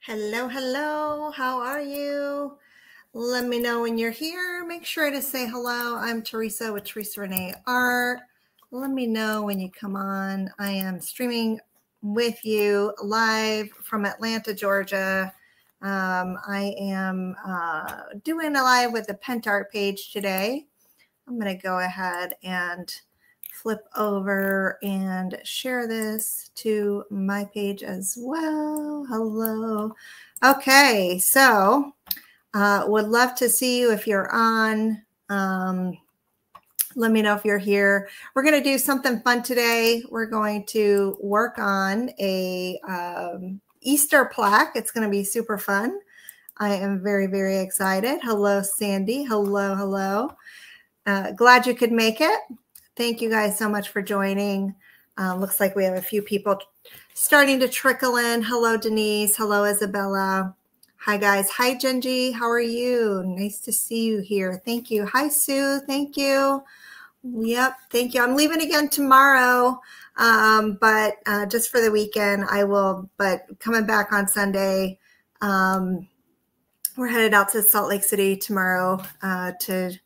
Hello, hello. How are you? Let me know when you're here. Make sure to say hello. I'm Teresa with Teresa Rene Art. Let me know when you come on. I am streaming with you live from Atlanta, Georgia. I am doing a live with the Pentart page today. I'm going to go ahead and flip over and share this to my page as well. Hello. Okay, so would love to see you if you're on. Let me know if you're here. We're going to do something fun today. We're going to work on a Easter plaque. It's going to be super fun. I am very, very excited. Hello, Sandy. Hello, hello. Glad you could make it. Thank you guys so much for joining. Looks like we have a few people starting to trickle in. Hello, Denise. Hello, Isabella. Hi, guys. Hi, Genji. How are you? Nice to see you here. Thank you. Hi, Sue. Thank you. Yep. Thank you. I'm leaving again tomorrow, but just for the weekend, I will. But coming back on Sunday, we're headed out to Salt Lake City tomorrow to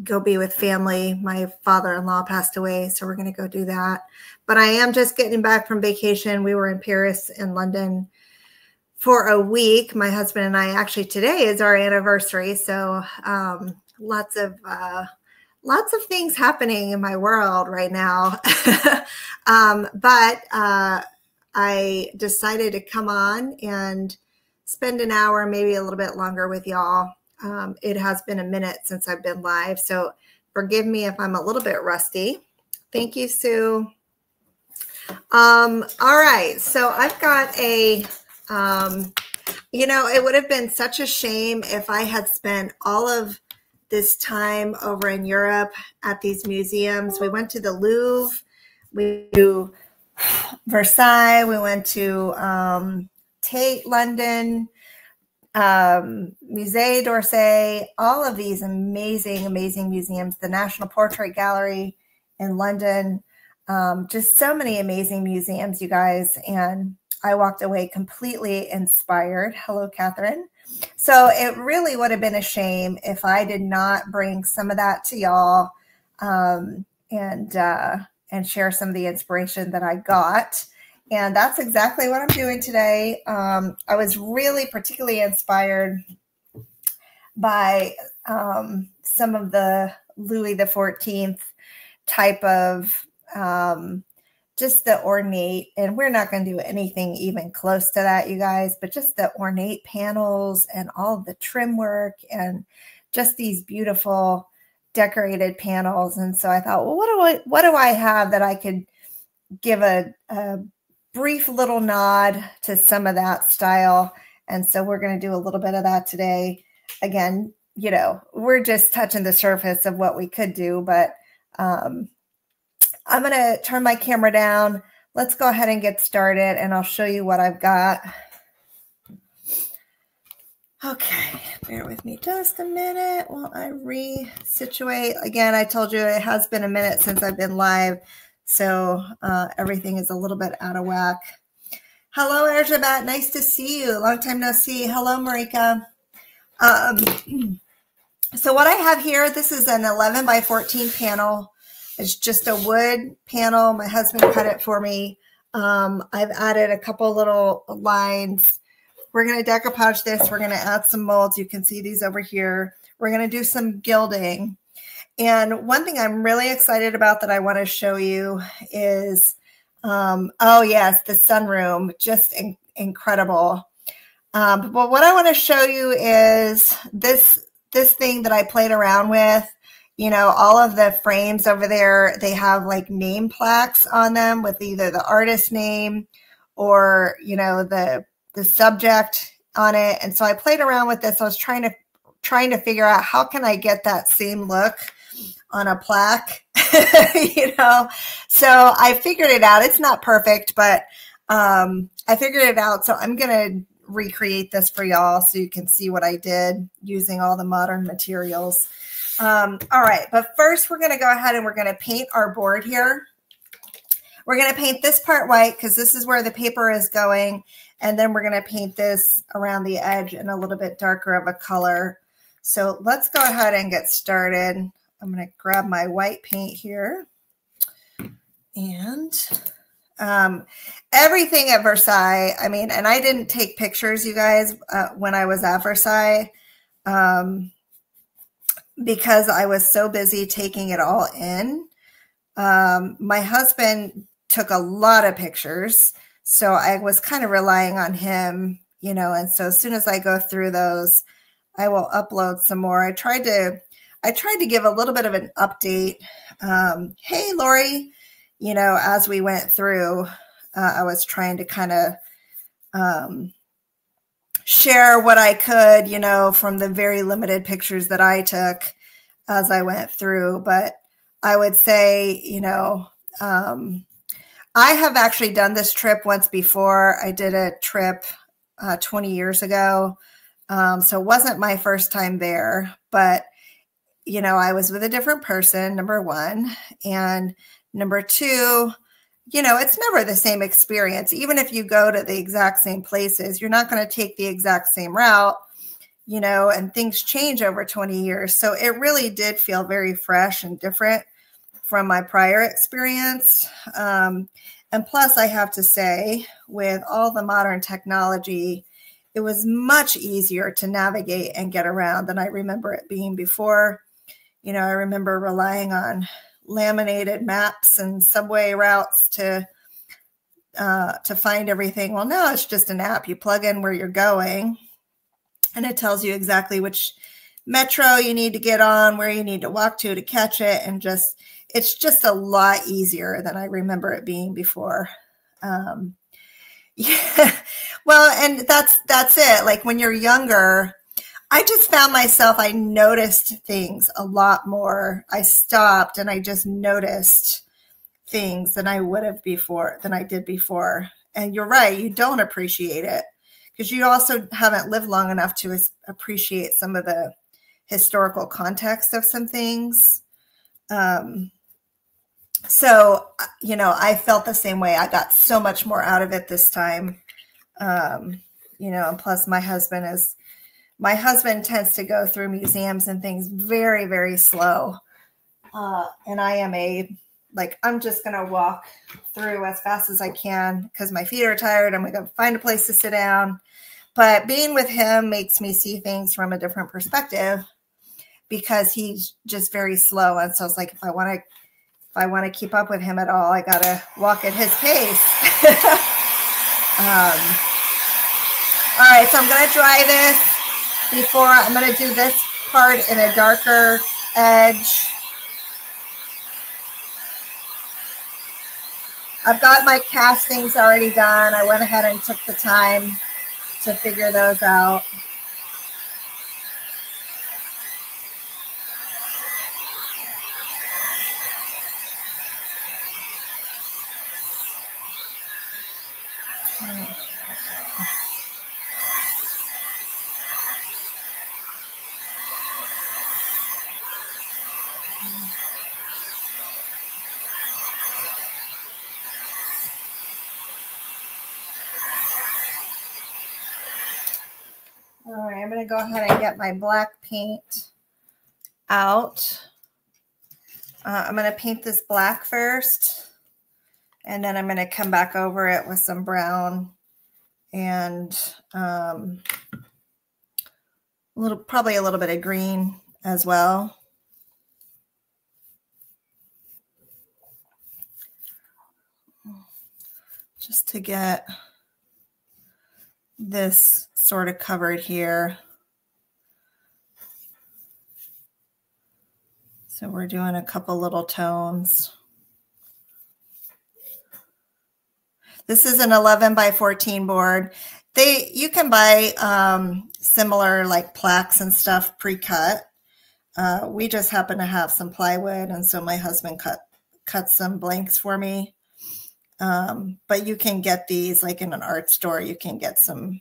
go be with family. My father-in-law passed away, so we're going to go do that. But I am just getting back from vacation. We were in Paris and London for a week. My husband and I, actually today is our anniversary. So lots of things happening in my world right now. But I decided to come on and spend an hour, maybe a little bit longer with y'all. It has been a minute since I've been live, so forgive me if I'm a little bit rusty. Thank you, Sue. All right, so I've got a, it would have been such a shame if I had spent all of this time over in Europe at these museums. We went to the Louvre, we went to Versailles, we went to Tate, London, Musée d'Orsay, all of these amazing, amazing museums, the National Portrait Gallery in London, just so many amazing museums, you guys. And I walked away completely inspired. Hello, Catherine. So it really would have been a shame if I did not bring some of that to y'all and share some of the inspiration that I got. And that's exactly what I'm doing today. I was really particularly inspired by some of the Louis XIV type of just the ornate, and we're not going to do anything even close to that, you guys, but just the ornate panels and all the trim work and just these beautiful decorated panels. And so I thought, well, what do I have that I could give a brief little nod to some of that style. And so we're going to do a little bit of that today. Again, we're just touching the surface of what we could do, but I'm going to turn my camera down. Let's go ahead and get started, and I'll show you what I've got. Okay, bear with me just a minute while I resituate. Again, I told you it has been a minute since I've been live, so everything is a little bit out of whack. Hello, Erjabat. Nice to see you. Long time no see. Hello, Marika. So what I have here, this is an 11 by 14 panel. It's just a wood panel. My husband cut it for me. I've added a couple little lines. We're going to decoupage this. We're going to add some molds. You can see these over here. We're going to do some gilding. And one thing I'm really excited about that I want to show you is, oh yes, the sunroom, just incredible. But what I want to show you is this thing that I played around with. All of the frames over there, they have like name plaques on them with either the artist name or, the subject on it. And so I played around with this. I was trying to figure out how can I get that same look on a plaque, So I figured it out. It's not perfect, but I figured it out. So I'm going to recreate this for y'all so you can see what I did using all the modern materials. All right, but first we're going to go ahead and we're going to paint our board here. We're going to paint this part white because this is where the paper is going. And then we're going to paint this around the edge in a little bit darker of a color. So let's go ahead and get started. I'm going to grab my white paint here. And everything at Versailles, I mean, and I didn't take pictures, you guys, when I was at Versailles, because I was so busy taking it all in. My husband took a lot of pictures, so I was kind of relying on him, you know, and so as soon as I go through those, I will upload some more. I tried to give a little bit of an update. Hey, Lori, you know, as we went through, I was trying to kind of share what I could, you know, from the very limited pictures that I took as I went through. But I would say, you know, I have actually done this trip once before. I did a trip 20 years ago. So it wasn't my first time there, but, you know, I was with a different person, number one. And number two, you know, it's never the same experience. Even if you go to the exact same places, you're not going to take the exact same route, you know, and things change over 20 years. So it really did feel very fresh and different from my prior experience. And plus, I have to say, with all the modern technology, it was much easier to navigate and get around than I remember it being before. You know, I remember relying on laminated maps and subway routes to find everything. Well, now it's just an app. You plug in where you're going, and it tells you exactly which metro you need to get on, where you need to walk to catch it, and just it's just a lot easier than I remember it being before. Yeah, well, and that's it. Like when you're younger, I just found myself, I noticed things a lot more. I stopped and I just noticed things than I would have before, than I did before. And you're right, you don't appreciate it because you also haven't lived long enough to appreciate some of the historical context of some things. So, you know, I felt the same way. I got so much more out of it this time. You know, and plus my husband tends to go through museums and things very, very slow. And I am I'm just going to walk through as fast as I can because my feet are tired. I'm going to find a place to sit down. But being with him makes me see things from a different perspective because he's just very slow. And so it's like, if I want to keep up with him at all, I got to walk at his pace. All right, so I'm going to dry this before I'm going to do this part in a darker edge. I've got my castings already done. I went ahead and took the time to figure those out. All right, I'm going to go ahead and get my black paint out. I'm going to paint this black first, and then I'm going to come back over it with some brown and probably a little bit of green as well. Just to get this sort of covered here. So we're doing a couple little tones. This is an 11 by 14 board. You can buy similar like plaques and stuff pre-cut. We just happen to have some plywood, and so my husband cut some blanks for me. But you can get these like in an art store. You can get some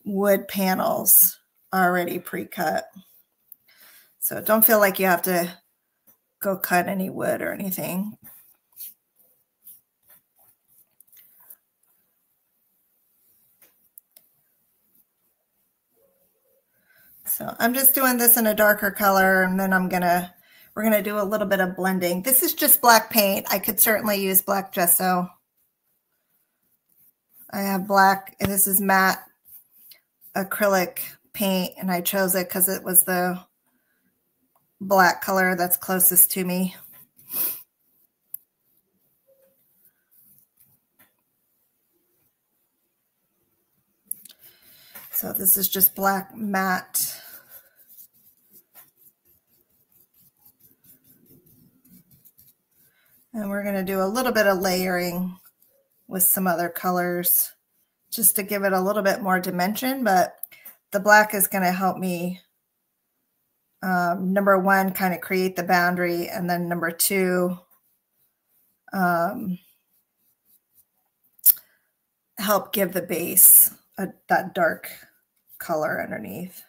wood panels already pre-cut. So don't feel like you have to go cut any wood or anything. So I'm just doing this in a darker color, and then we're gonna do a little bit of blending. This is just black paint. I could certainly use black gesso. I have black, and this is matte acrylic paint, and I chose it because it was the black color that's closest to me. So this is just black matte. And we're going to do a little bit of layering with some other colors just to give it a little bit more dimension, but the black is going to help me, number one, kind of create the boundary, and then number two, help give the base that dark color underneath.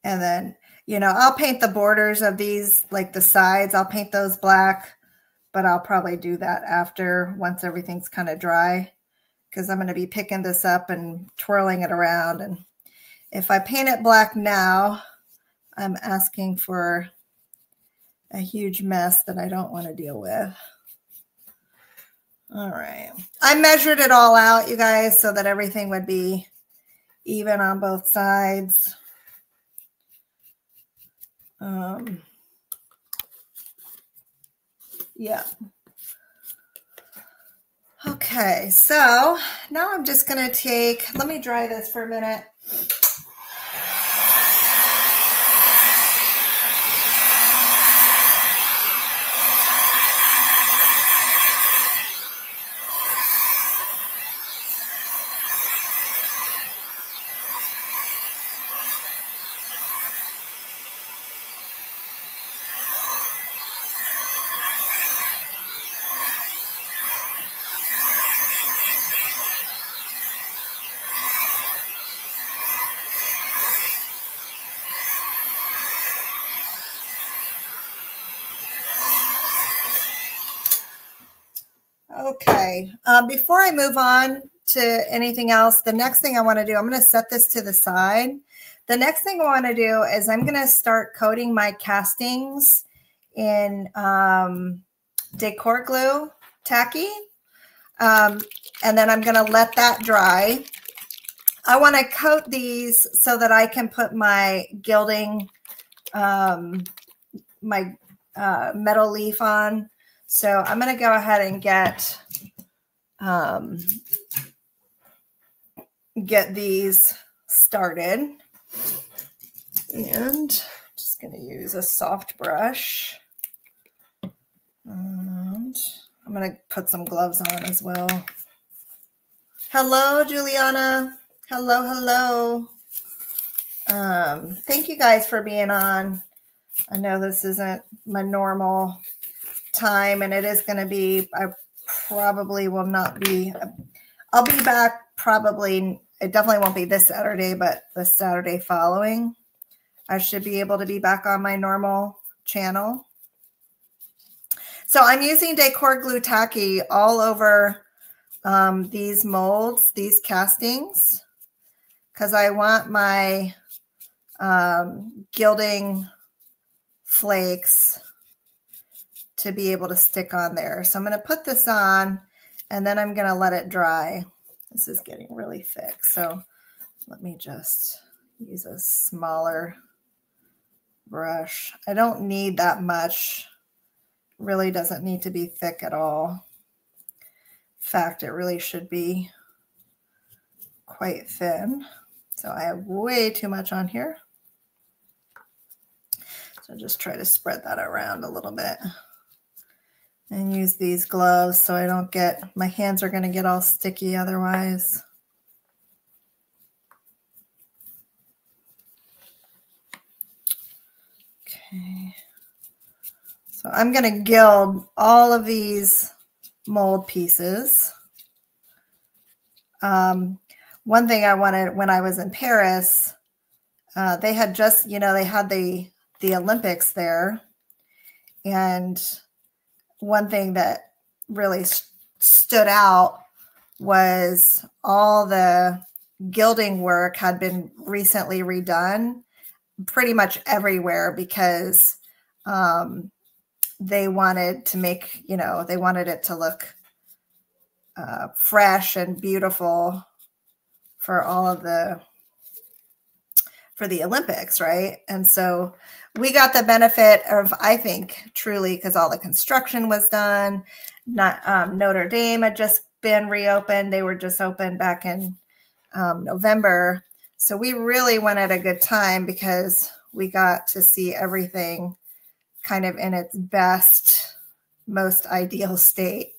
And then, you know, I'll paint the borders of these, like the sides, I'll paint those black, but I'll probably do that after, once everything's kind of dry, because I'm going to be picking this up and twirling it around. And if I paint it black now, I'm asking for a huge mess that I don't want to deal with. All right. I measured it all out, you guys, so that everything would be even on both sides. Yeah. Okay, so now I'm just going to let me dry this for a minute. Okay, before I move on to anything else, the next thing I want to do, I'm going to set this to the side. The next thing I want to do is I'm going to start coating my castings in decor glue tacky, and then I'm going to let that dry. I want to coat these so that I can put my gilding, my metal leaf on. So I'm going to go ahead and get these started. And just going to use a soft brush. And I'm going to put some gloves on as well. Hello, Juliana. Hello, hello. Thank you guys for being on. I know this isn't my normal time, and it is going to be, I probably will not be, I'll be back probably, it definitely won't be this Saturday, but the Saturday following, I should be able to be back on my normal channel. So I'm using decor glue tacky all over these molds, these castings, because I want my gilding flakes to be able to stick on there. So I'm going to put this on, and then I'm going to let it dry. This is getting really thick. So let me just use a smaller brush. I don't need that much. Really doesn't need to be thick at all. In fact, it really should be quite thin. So I have way too much on here. So just try to spread that around a little bit. And use these gloves so I don't get, my hands are going to get all sticky otherwise. Okay. So I'm going to gild all of these mold pieces. One thing I wanted when I was in Paris, they had just, you know, they had the Olympics there. And one thing that really stood out was all the gilding work had been recently redone pretty much everywhere because they wanted to make, you know, they wanted it to look fresh and beautiful for all of for the Olympics, right? And so we got the benefit of, I think, truly, because all the construction was done. Notre Dame had just been reopened. They were just opened back in November. So we really went at a good time because we got to see everything kind of in its best, most ideal state.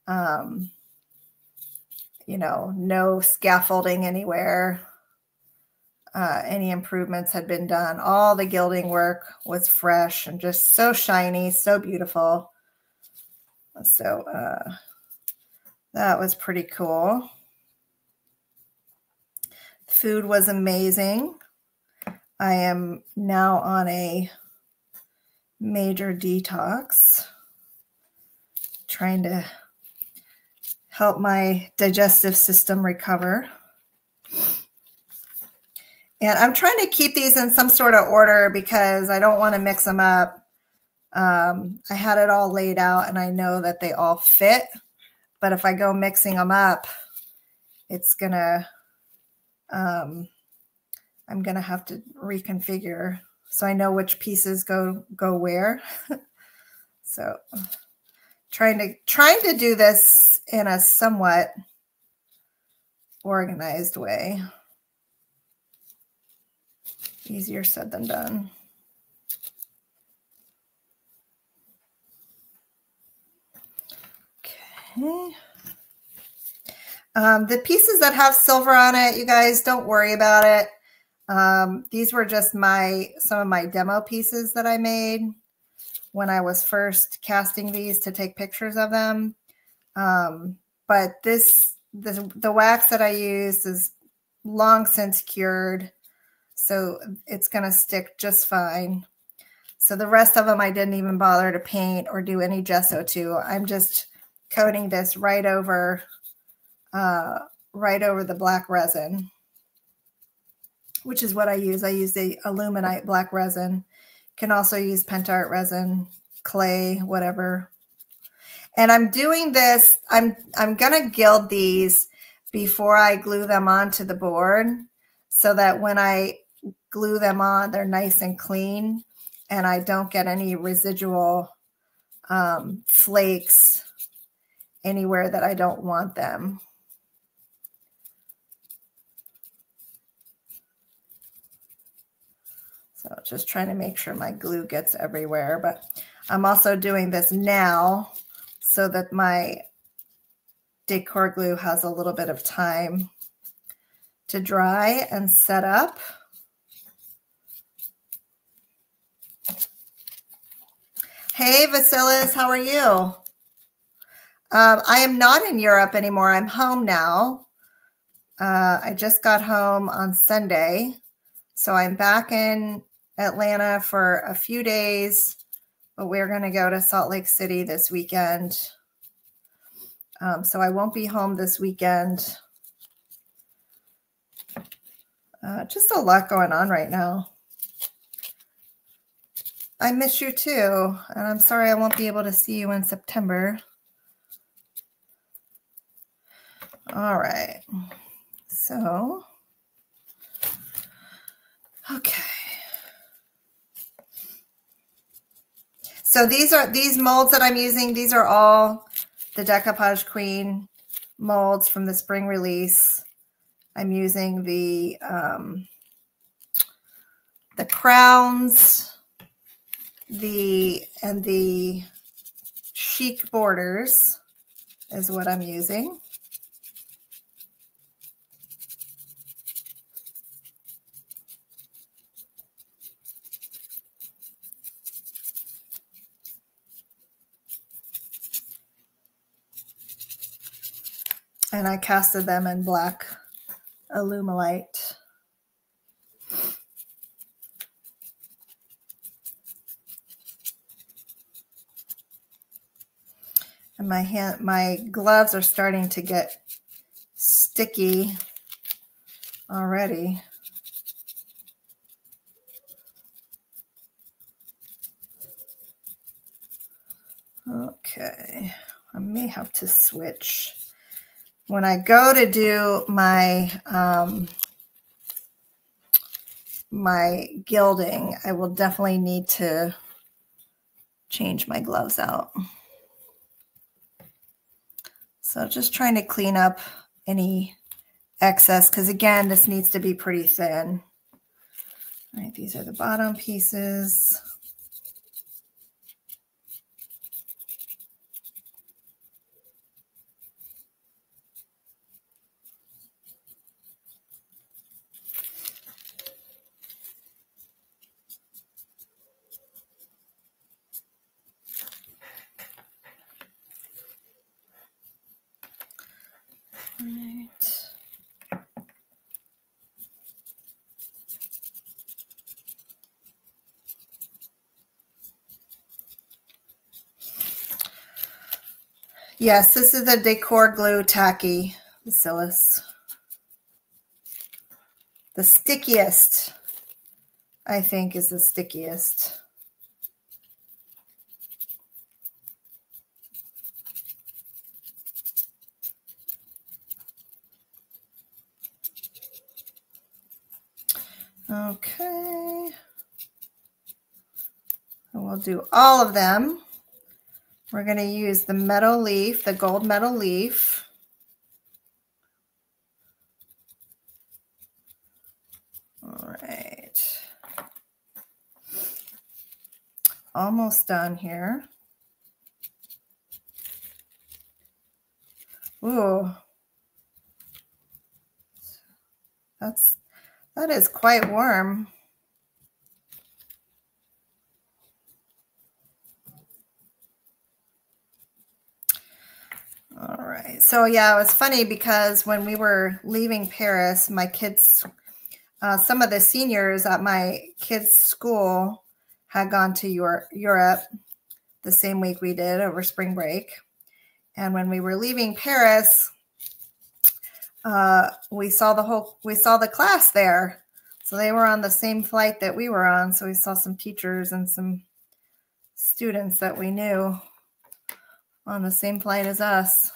You know, no scaffolding anywhere. Any improvements had been done. All the gilding work was fresh and just so shiny, so beautiful. So that was pretty cool. Food was amazing. I am now on a major detox, trying to help my digestive system recover. And I'm trying to keep these in some sort of order because I don't want to mix them up. I had it all laid out and I know that they all fit, but if I go mixing them up, it's gonna, I'm gonna have to reconfigure so I know which pieces go where. So trying to do this in a somewhat organized way. Easier said than done. Okay. The pieces that have silver on it, you guys, don't worry about it. These were just some of my demo pieces that I made when I was first casting these to take pictures of them. But the wax that I used is long since cured, so it's going to stick just fine. So the rest of them I didn't even bother to paint or do any gesso to. I'm just coating this right over the black resin, which is what I use. I use the aluminite black resin. Can also use Pentacolor resin, clay, whatever. And I'm doing this, I'm going to gild these before I glue them onto the board so that when I glue them on, they're nice and clean and I don't get any residual flakes anywhere that I don't want them. So just trying to make sure my glue gets everywhere, but I'm also doing this now so that my decor glue has a little bit of time to dry and set up. Hey, Vasilis, how are you? I am not in Europe anymore. I'm home now. I just got home on Sunday. So I'm back in Atlanta for a few days, but we're going to go to Salt Lake City this weekend. So I won't be home this weekend. Just a lot going on right now. I miss you too, and I'm sorry I won't be able to see you in September. All right, so, okay. So these molds that I'm using, these are all the Decoupage Queen molds from the spring release. I'm using the crowns, and the chic borders is what I'm using. And I casted them in black Alumilite. And my gloves are starting to get sticky already. Okay, I may have to switch. When I go to do my my gilding, I will definitely need to change my gloves out. So just trying to clean up any excess, because again, this needs to be pretty thin. All right, these are the bottom pieces. Right. Yes, this is the Decor Glue Tacky Bacillus. The stickiest, I think, is the stickiest. Okay. And we'll do all of them. We're going to use the metal leaf, the gold metal leaf. All right. Almost done here. Ooh. That is quite warm. All right. So yeah, it was funny because when we were leaving Paris, my kids, some of the seniors at my kids' school had gone to Europe the same week we did over spring break. And when we were leaving Paris, we saw the class there. So they were on the same flight that we were on. So we saw some teachers and some students that we knew on the same flight as us.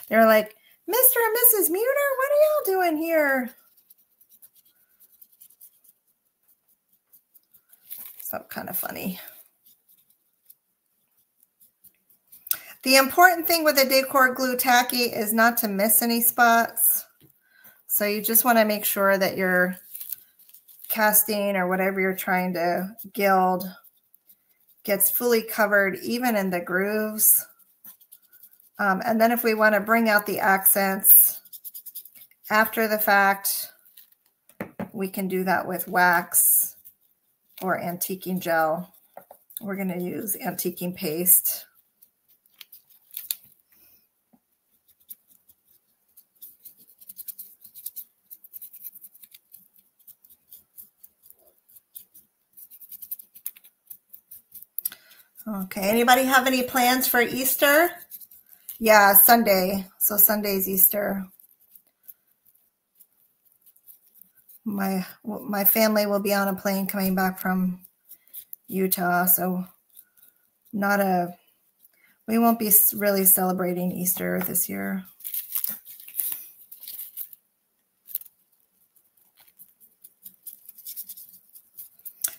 They were like, Mr. and Mrs. Muter, what are y'all doing here? So kind of funny. The important thing with the Decor Glue Tacky is not to miss any spots. So you just want to make sure that your casting or whatever you're trying to gild gets fully covered, even in the grooves. And then if we want to bring out the accents after the fact, we can do that with wax or antiquing gel. We're going to use antiquing paste. Okay, anybody have any plans for Easter? Yeah, Sunday. So Sunday's Easter. My family will be on a plane coming back from Utah, so we won't be really celebrating Easter this year.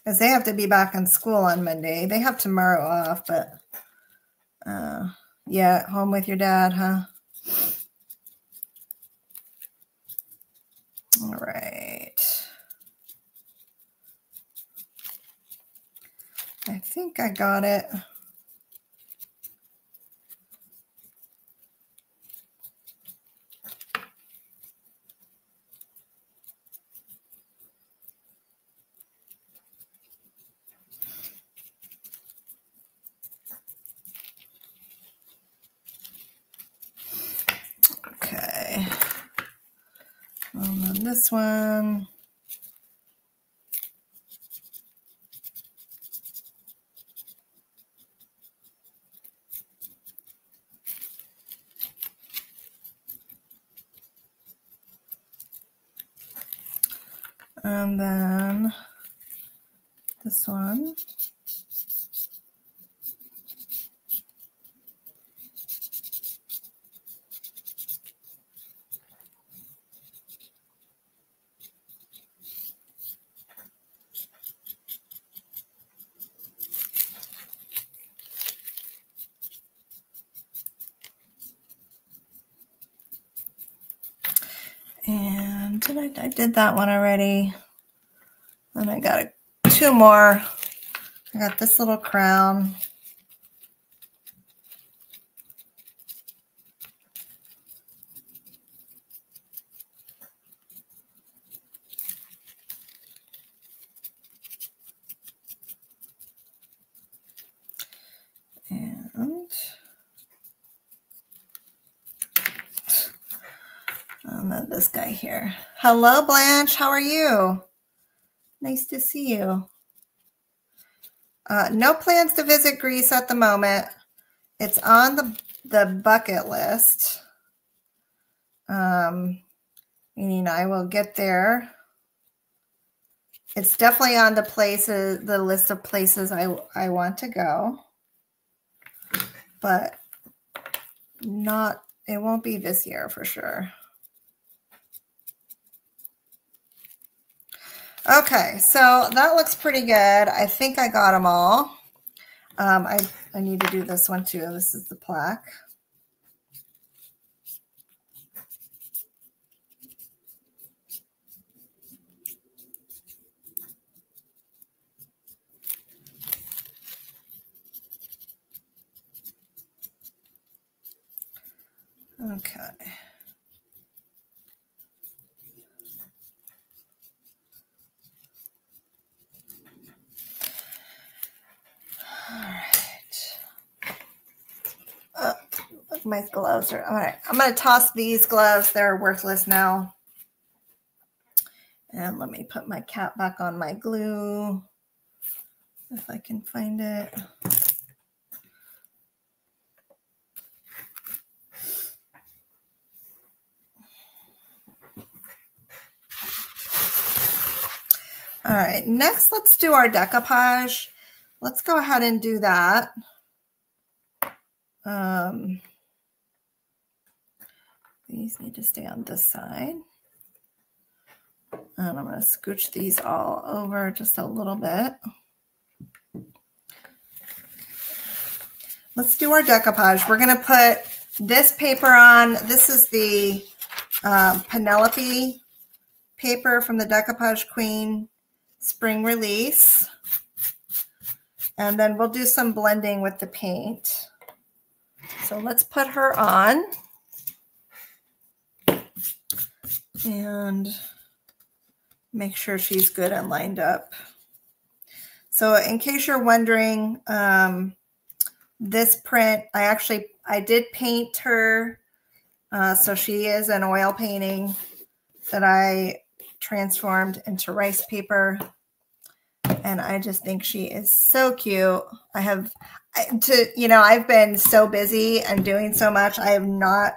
Because they have to be back in school on Monday. They have tomorrow off, but yeah, home with your dad, huh? All right. I think I got it. Okay. And then this one. And then this one. And I did that one already. And I got two more. I got this little crown. And then this guy here. Hello, Blanche. How are you? Nice to see you. No plans to visit Greece at the moment. It's on the bucket list. Meaning I will get there. It's definitely on the list of places I want to go. But it won't be this year for sure. Okay, so that looks pretty good. I think I got them all. I need to do this one too. This is the plaque. Okay. All right. Look, my gloves are all right. I'm going to toss these gloves. They're worthless now. And let me put my cap back on my glue if I can find it. All right, next let's do our decoupage. Let's go ahead and do that. These need to stay on this side. And I'm going to scooch these all over just a little bit. Let's do our decoupage. We're going to put this paper on. This is the Penelope paper from the Decoupage Queen Spring Release. And then we'll do some blending with the paint. So let's put her on. And make sure she's good and lined up. So in case you're wondering, this print, I did paint her. So she is an oil painting that I transformed into rice paper. And I just think she is so cute. I've been so busy and doing so much. I have not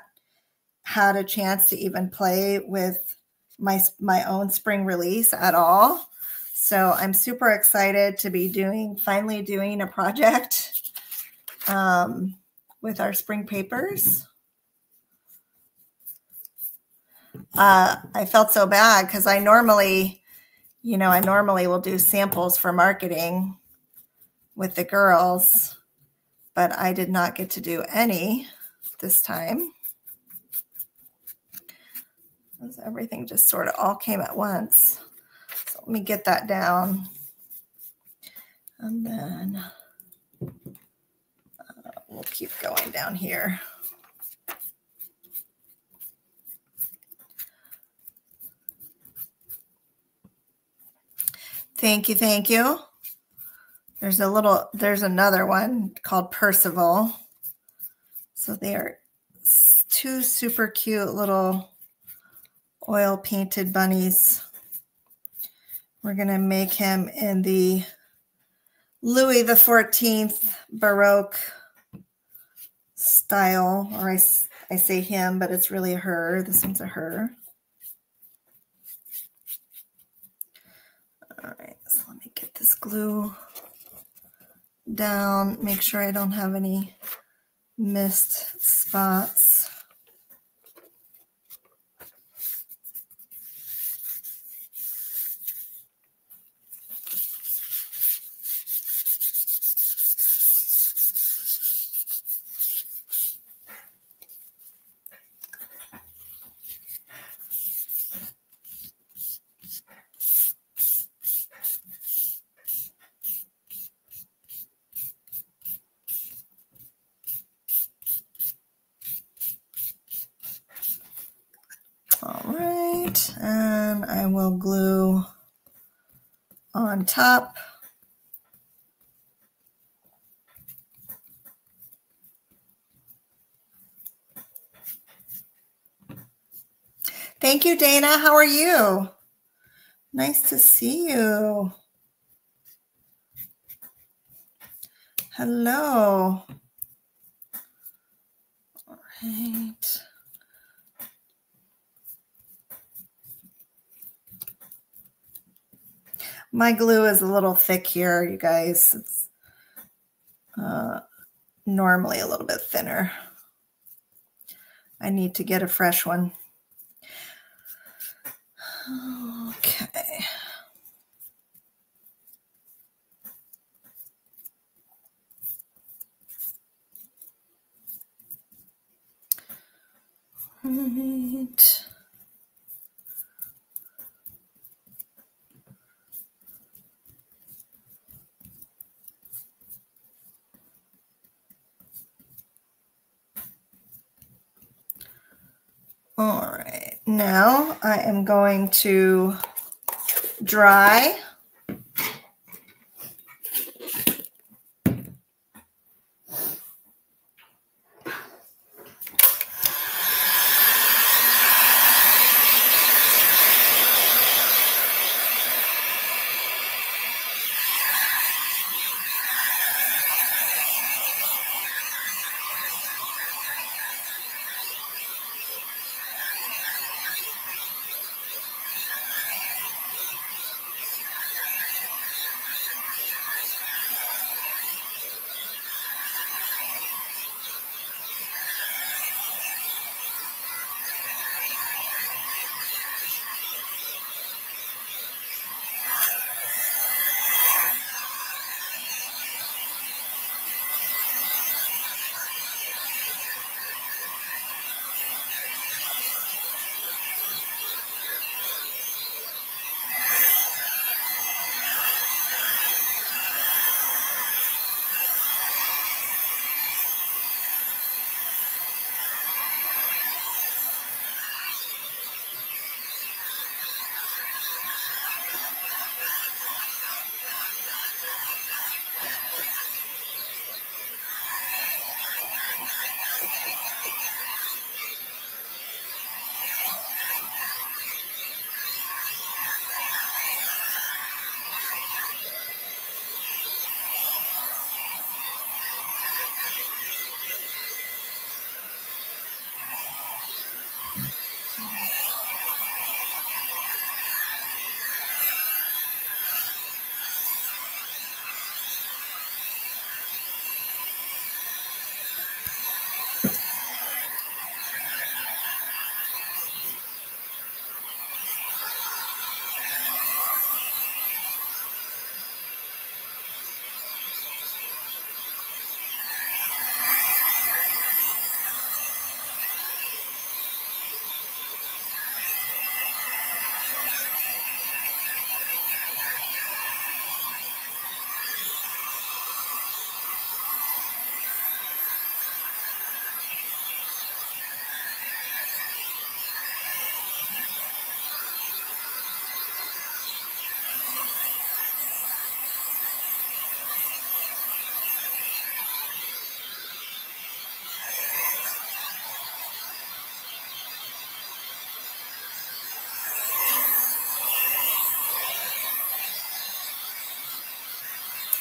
had a chance to even play with my own spring release at all. So I'm super excited to be finally doing a project with our spring papers. I felt so bad because I normally will do samples for marketing with the girls, but I did not get to do any this time. Everything just sort of all came at once. So let me get that down. And then we'll keep going down here. Thank you, thank you. There's another one called Percival. So they are two super cute little oil painted bunnies. We're going to make him in the Louis XIV Baroque style, or I say him, but it's really a her. This one's a her. All right, so let me get this glue down, make sure I don't have any missed spots. All right, and I will glue on top. Thank you, Dana. How are you? Nice to see you. Hello. All right. My glue is a little thick here, you guys. It's normally a little bit thinner. I need to get a fresh one. Okay. Right. All right, now I am going to dry.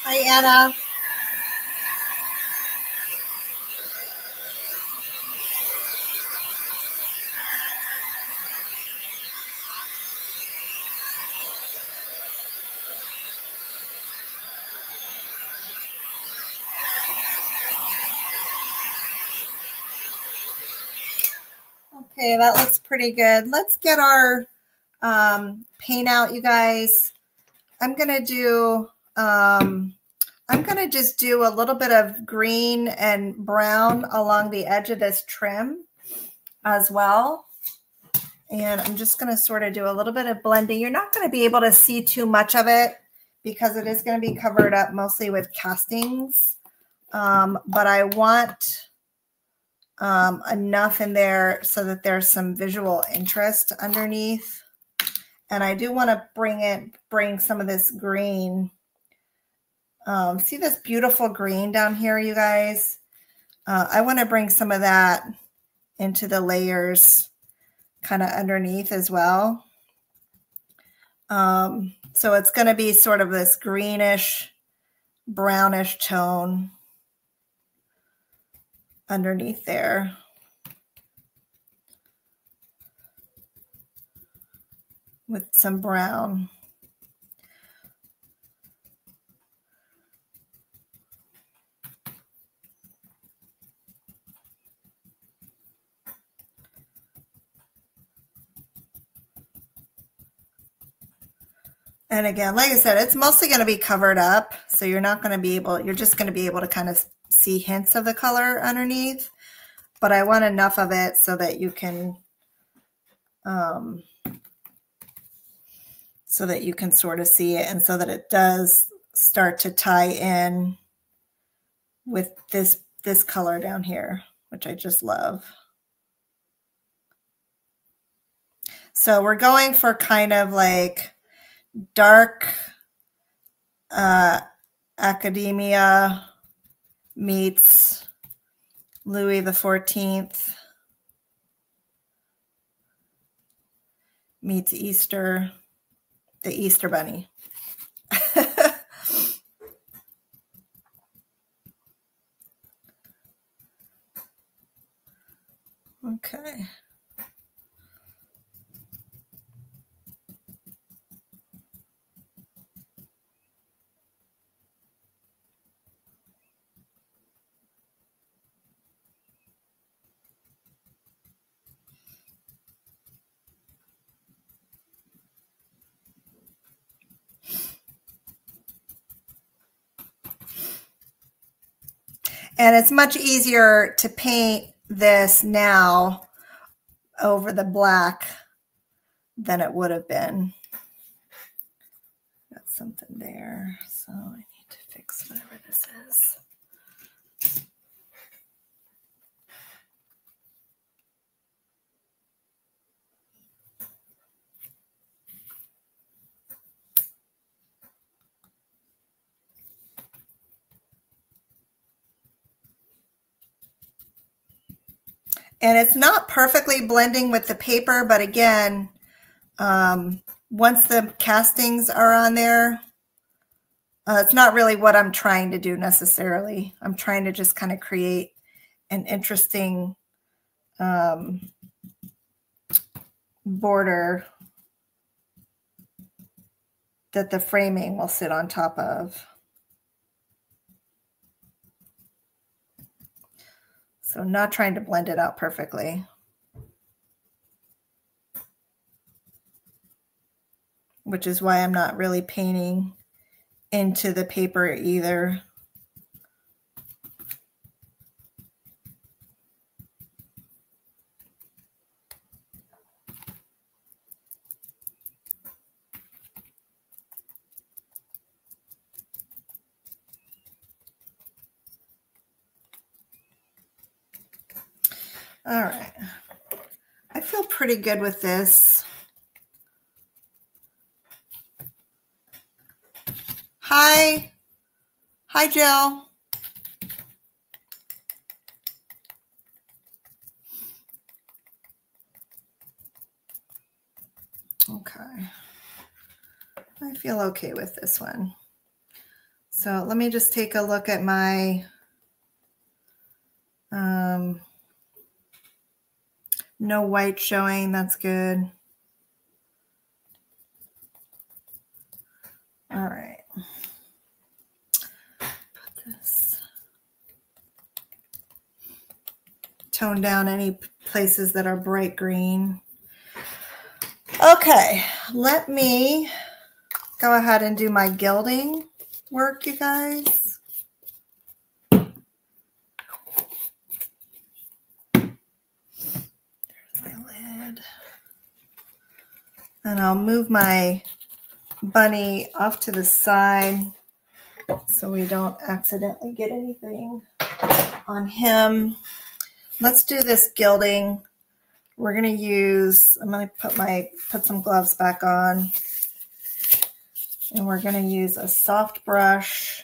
Hi, Anna. Okay, that looks pretty good. Let's get our paint out, you guys. I'm gonna just do a little bit of green and brown along the edge of this trim as well. And I'm just going to sort of do a little bit of blending. You're not going to be able to see too much of it because it is going to be covered up mostly with castings. But I want enough in there so that there's some visual interest underneath. And I do want to bring some of this green. See this beautiful green down here, you guys? I want to bring some of that into the layers kind of underneath as well. So it's going to be sort of this greenish, brownish tone underneath there. With some brown. And again, like I said, it's mostly going to be covered up. So you're not going to be able, you're just going to be able to kind of see hints of the color underneath. But I want enough of it so that you can, sort of see it, and so that it does start to tie in with this color down here, which I just love. So we're going for kind of like dark academia meets Louis XIV meets Easter, the Easter Bunny. Okay. And it's much easier to paint this now over the black than it would have been. Got something there, so I need to fix whatever this is. And it's not perfectly blending with the paper, but again, once the castings are on there, it's not really what I'm trying to do necessarily. I'm trying to just kind of create an interesting border that the framing will sit on top of. So not trying to blend it out perfectly. Which is why I'm not really painting into the paper either. All right. I feel pretty good with this. Hi. Hi, Jill. Okay. I feel okay with this one. So let me just take a look at my no white showing. That's good. All right. Put this tone down any places that are bright green. Okay, let me go ahead and do my gilding work, you guys. There's my lid. And I'll move my bunny off to the side so we don't accidentally get anything on him. Let's do this gilding. We're going to use, I'm going to put some gloves back on. And we're going to use a soft brush.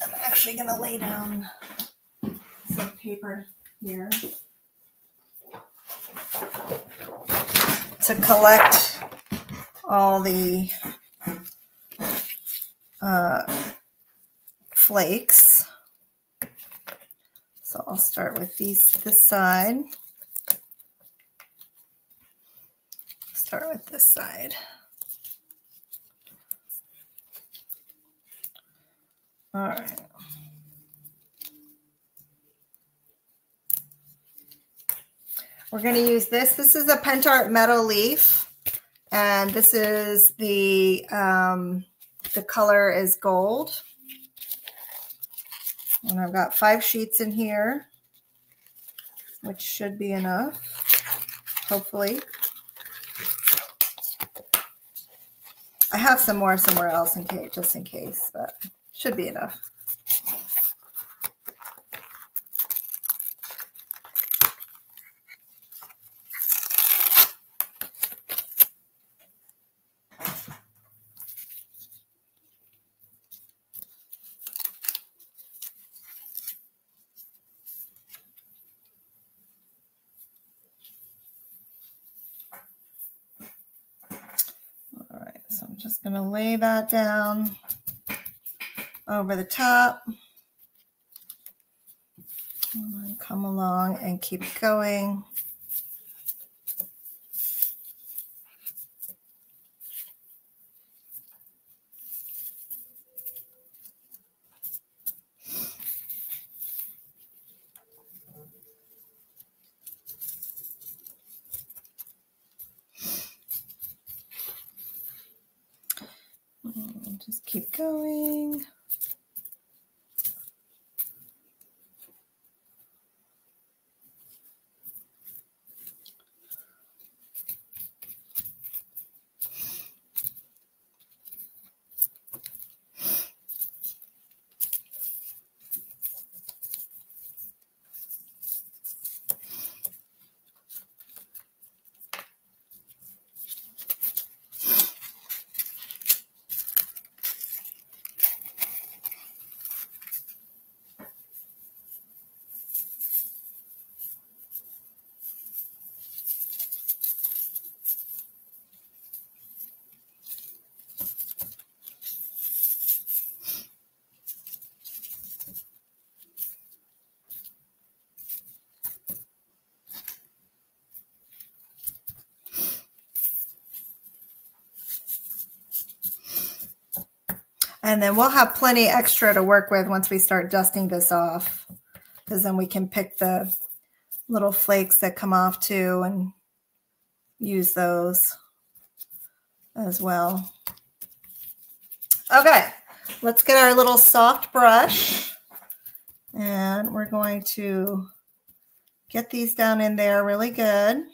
I'm actually going to lay down some paper here to collect all the flakes. So I'll start with this side. Start with this side. All right. We're going to use this. This is a Pentart Meadow Leaf, and this is the color is gold. And I've got 5 sheets in here, which should be enough, hopefully. I have some more somewhere else in case, just in case, but should be enough. So I'm just going to lay that down over the top. And then come along and keep going. Just keep going. And then we'll have plenty extra to work with once we start dusting this off, because then we can pick the little flakes that come off too and use those as well. Okay, let's get our little soft brush, and we're going to get these down in there really good.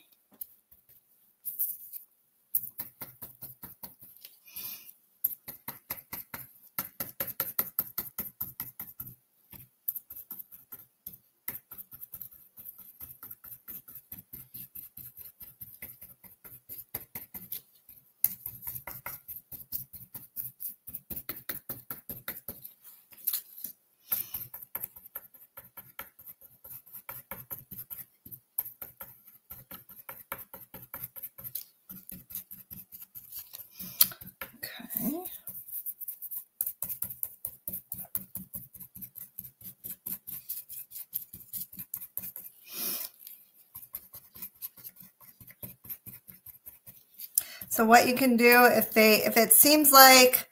So what you can do if it seems like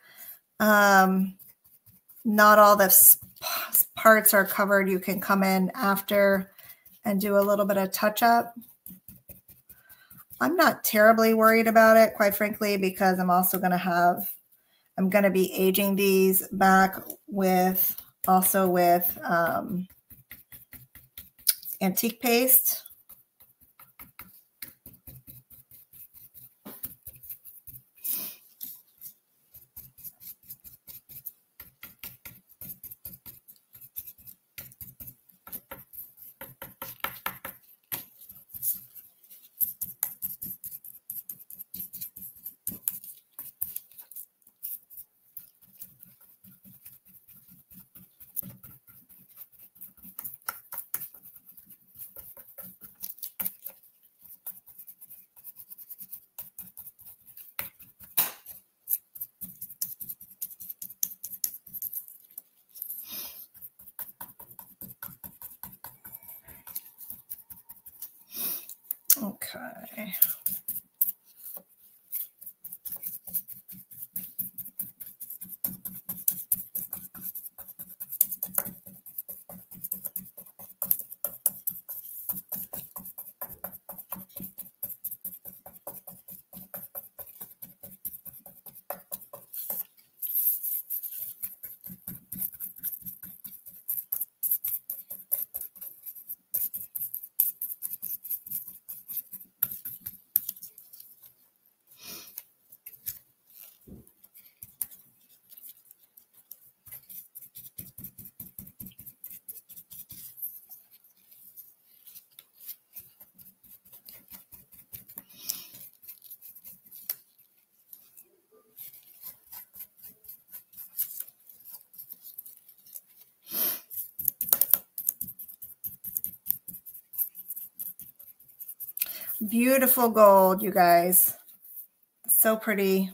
not all the parts are covered. You can come in after and do a little bit of touch up. I'm not terribly worried about it, quite frankly, because I'm also going to be aging these back with antique paste. Okay. Beautiful gold, you guys. So pretty.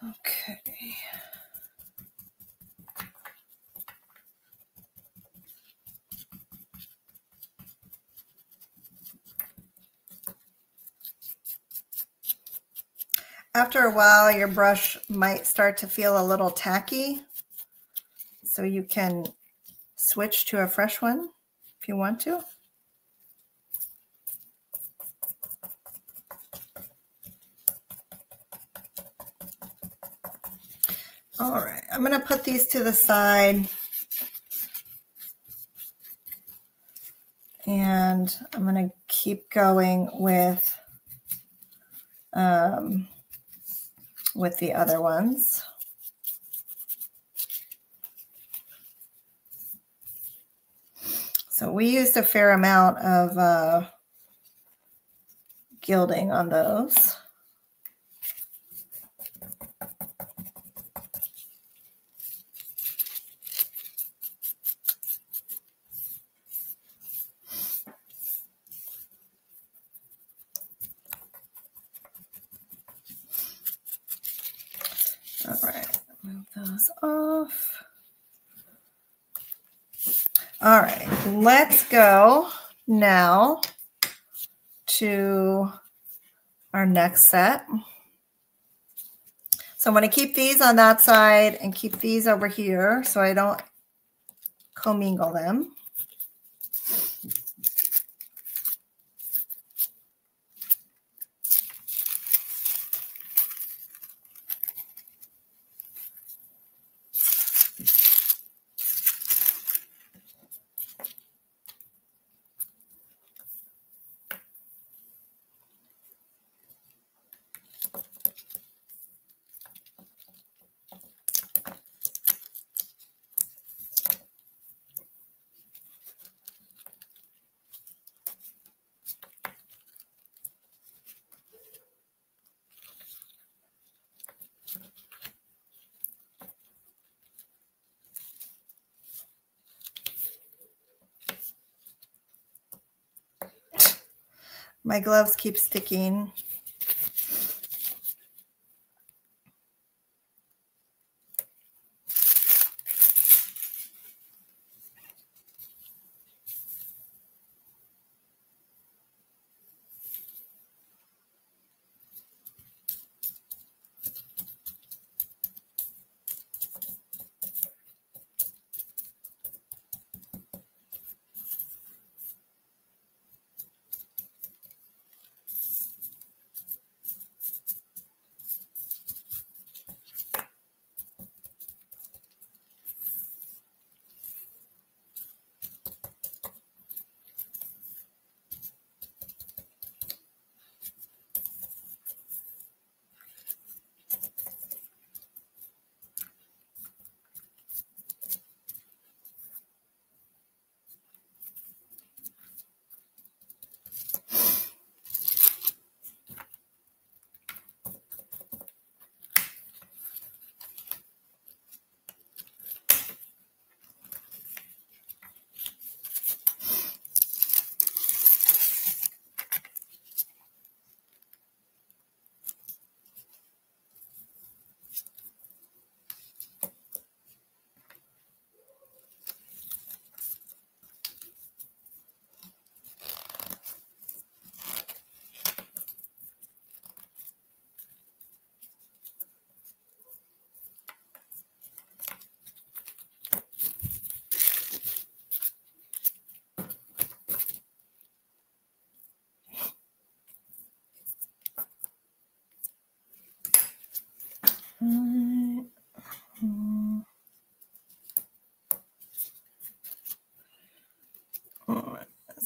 Okay. After a while, your brush might start to feel a little tacky, so you can switch to a fresh one if you want to. All right, I'm going to put these to the side, and I'm going to keep going with the other ones. So we used a fair amount of gilding on those. All right, move those off. All right, let's go now to our next set. So I'm going to keep these on that side and keep these over here so I don't commingle them. My gloves keep sticking.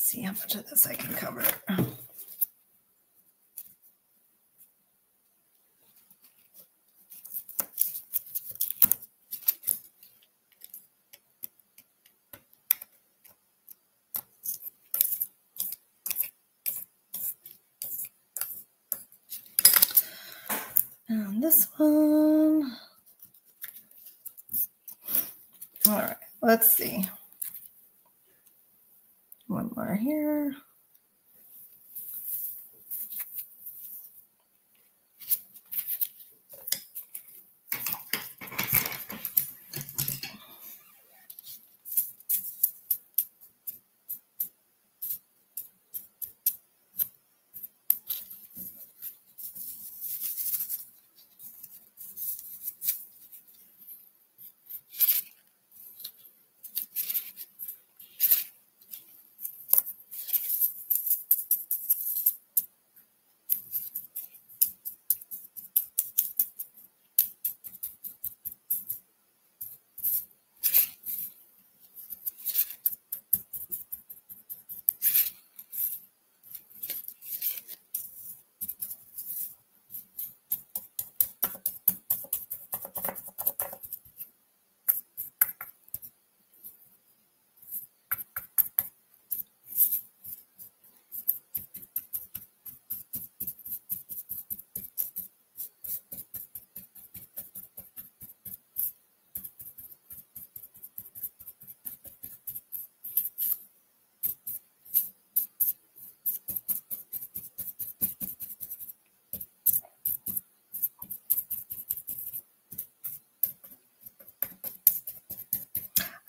Let's see how much of this I can cover. And this one. All right, let's see. One more here.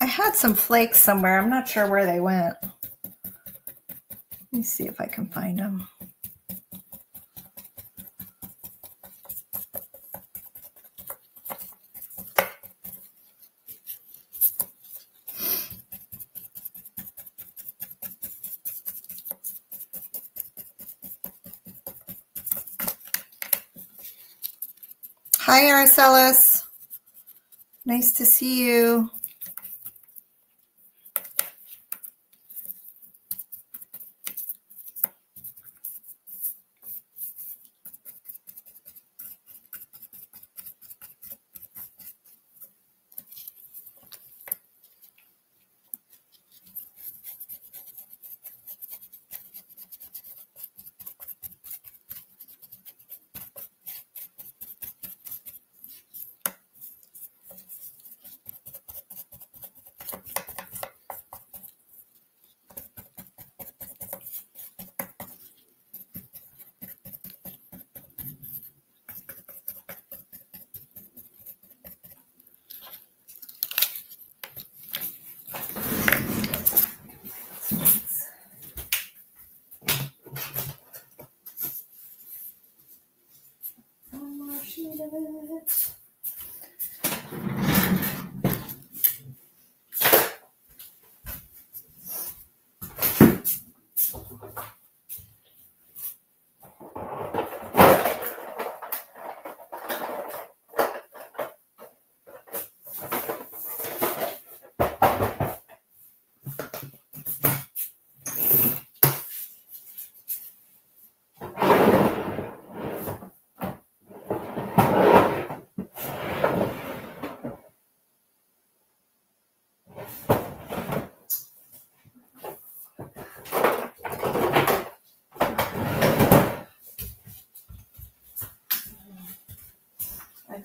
I had some flakes somewhere. I'm not sure where they went. Let me see if I can find them. Hi, Aracellus. Nice to see you.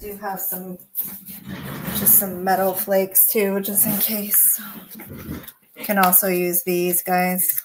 do have just some metal flakes too, just in case. You can also use these, guys.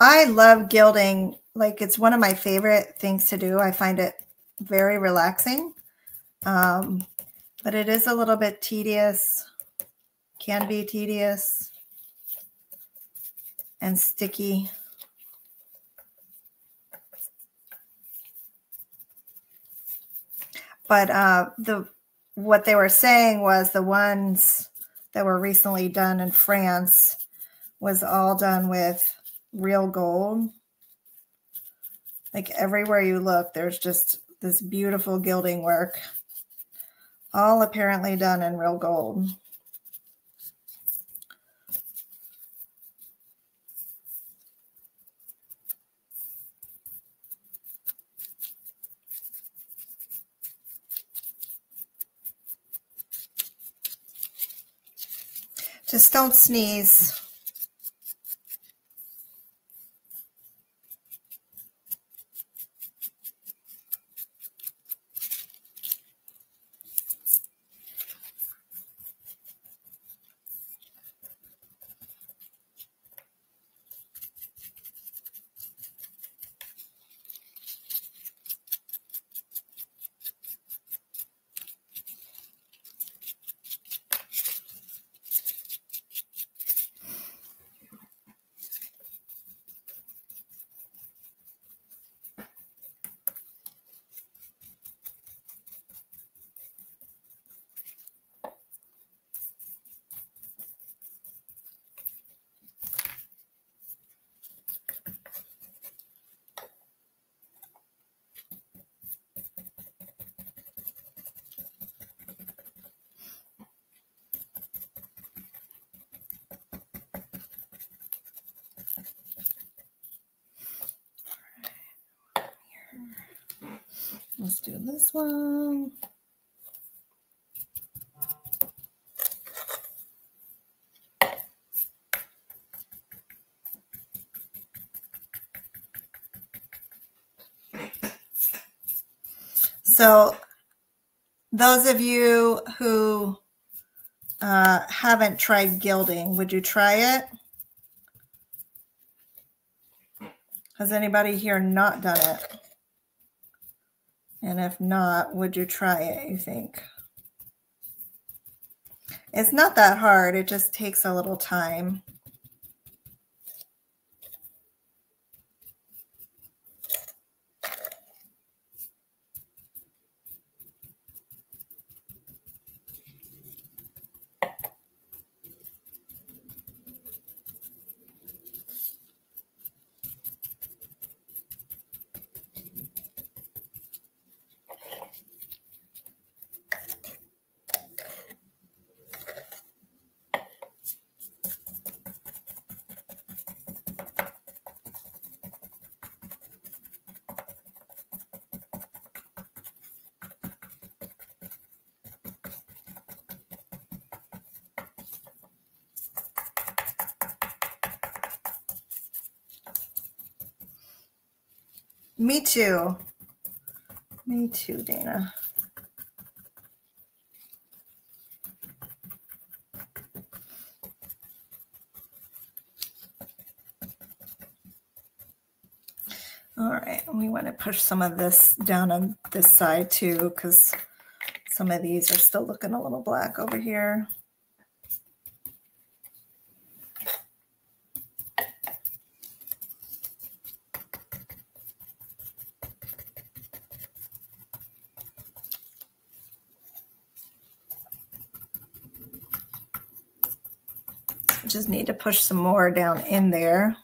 I love gilding. Like, it's one of my favorite things to do. I find it very relaxing. But it is a little bit tedious, can be tedious and sticky. But what they were saying was the ones that were recently done in France was all done with real gold. Like, everywhere you look, there's just this beautiful gilding work, all apparently done in real gold. Just don't sneeze. Let's do this one. So those of you who haven't tried gilding, would you try it? Has anybody here not done it? And if not, would you try it, you think? It's not that hard. It just takes a little time. Me too. Me too, Dana. All right, we want to push some of this down on this side too, because some of these are still looking a little black over here. Just need to push some more down in there.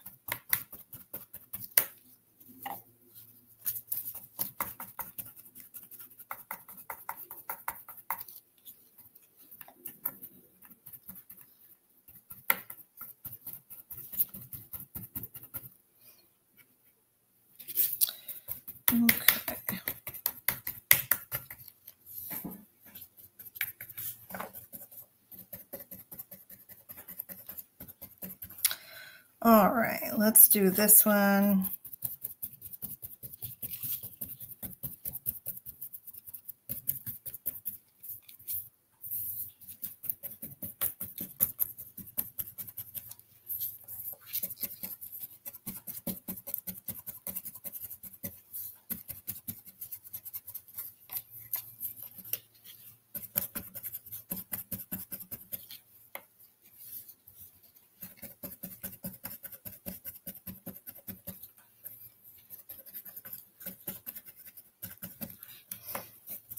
All right, let's do this one.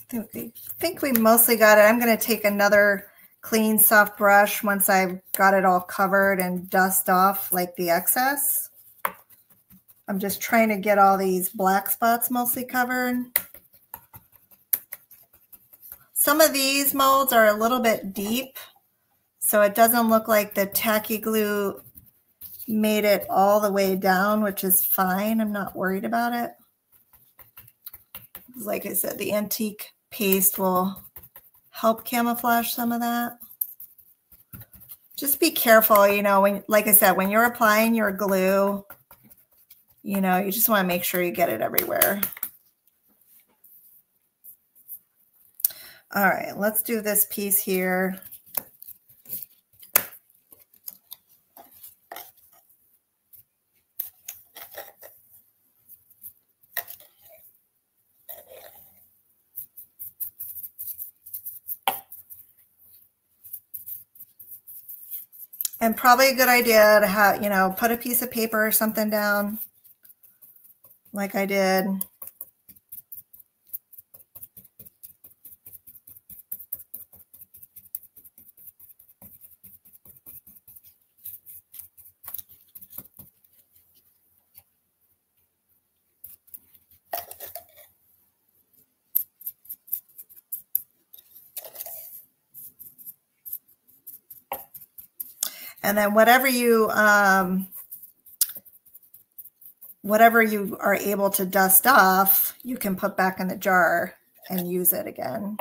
I think we mostly got it. I'm going to take another clean, soft brush once I've got it all covered and dust off like the excess. I'm just trying to get all these black spots mostly covered. Some of these molds are a little bit deep, so it doesn't look like the tacky glue made it all the way down, which is fine. I'm not worried about it. Like I said, the antique paste will help camouflage some of that. Just be careful, you know, when, like I said, when you're applying your glue, you know, you just want to make sure you get it everywhere. All right, let's do this piece here. And probably a good idea to have, you know, put a piece of paper or something down like I did. And then whatever you are able to dust off, you can put back in the jar and use it again.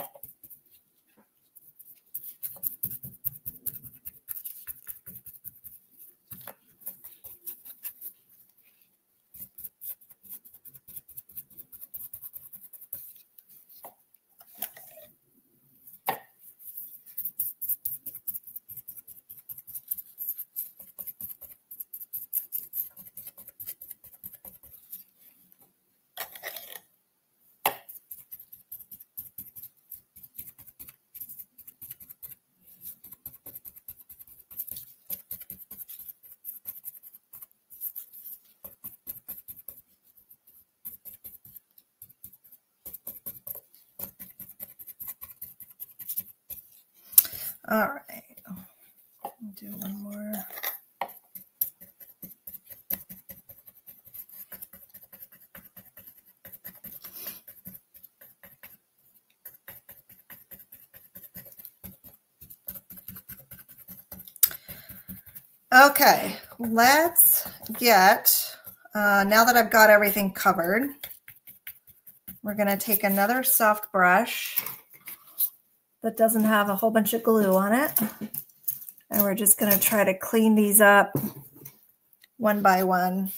All right, I'll do one more. Okay, let's get, now that I've got everything covered, we're going to take another soft brush that doesn't have a whole bunch of glue on it. And we're just going to try to clean these up one by one.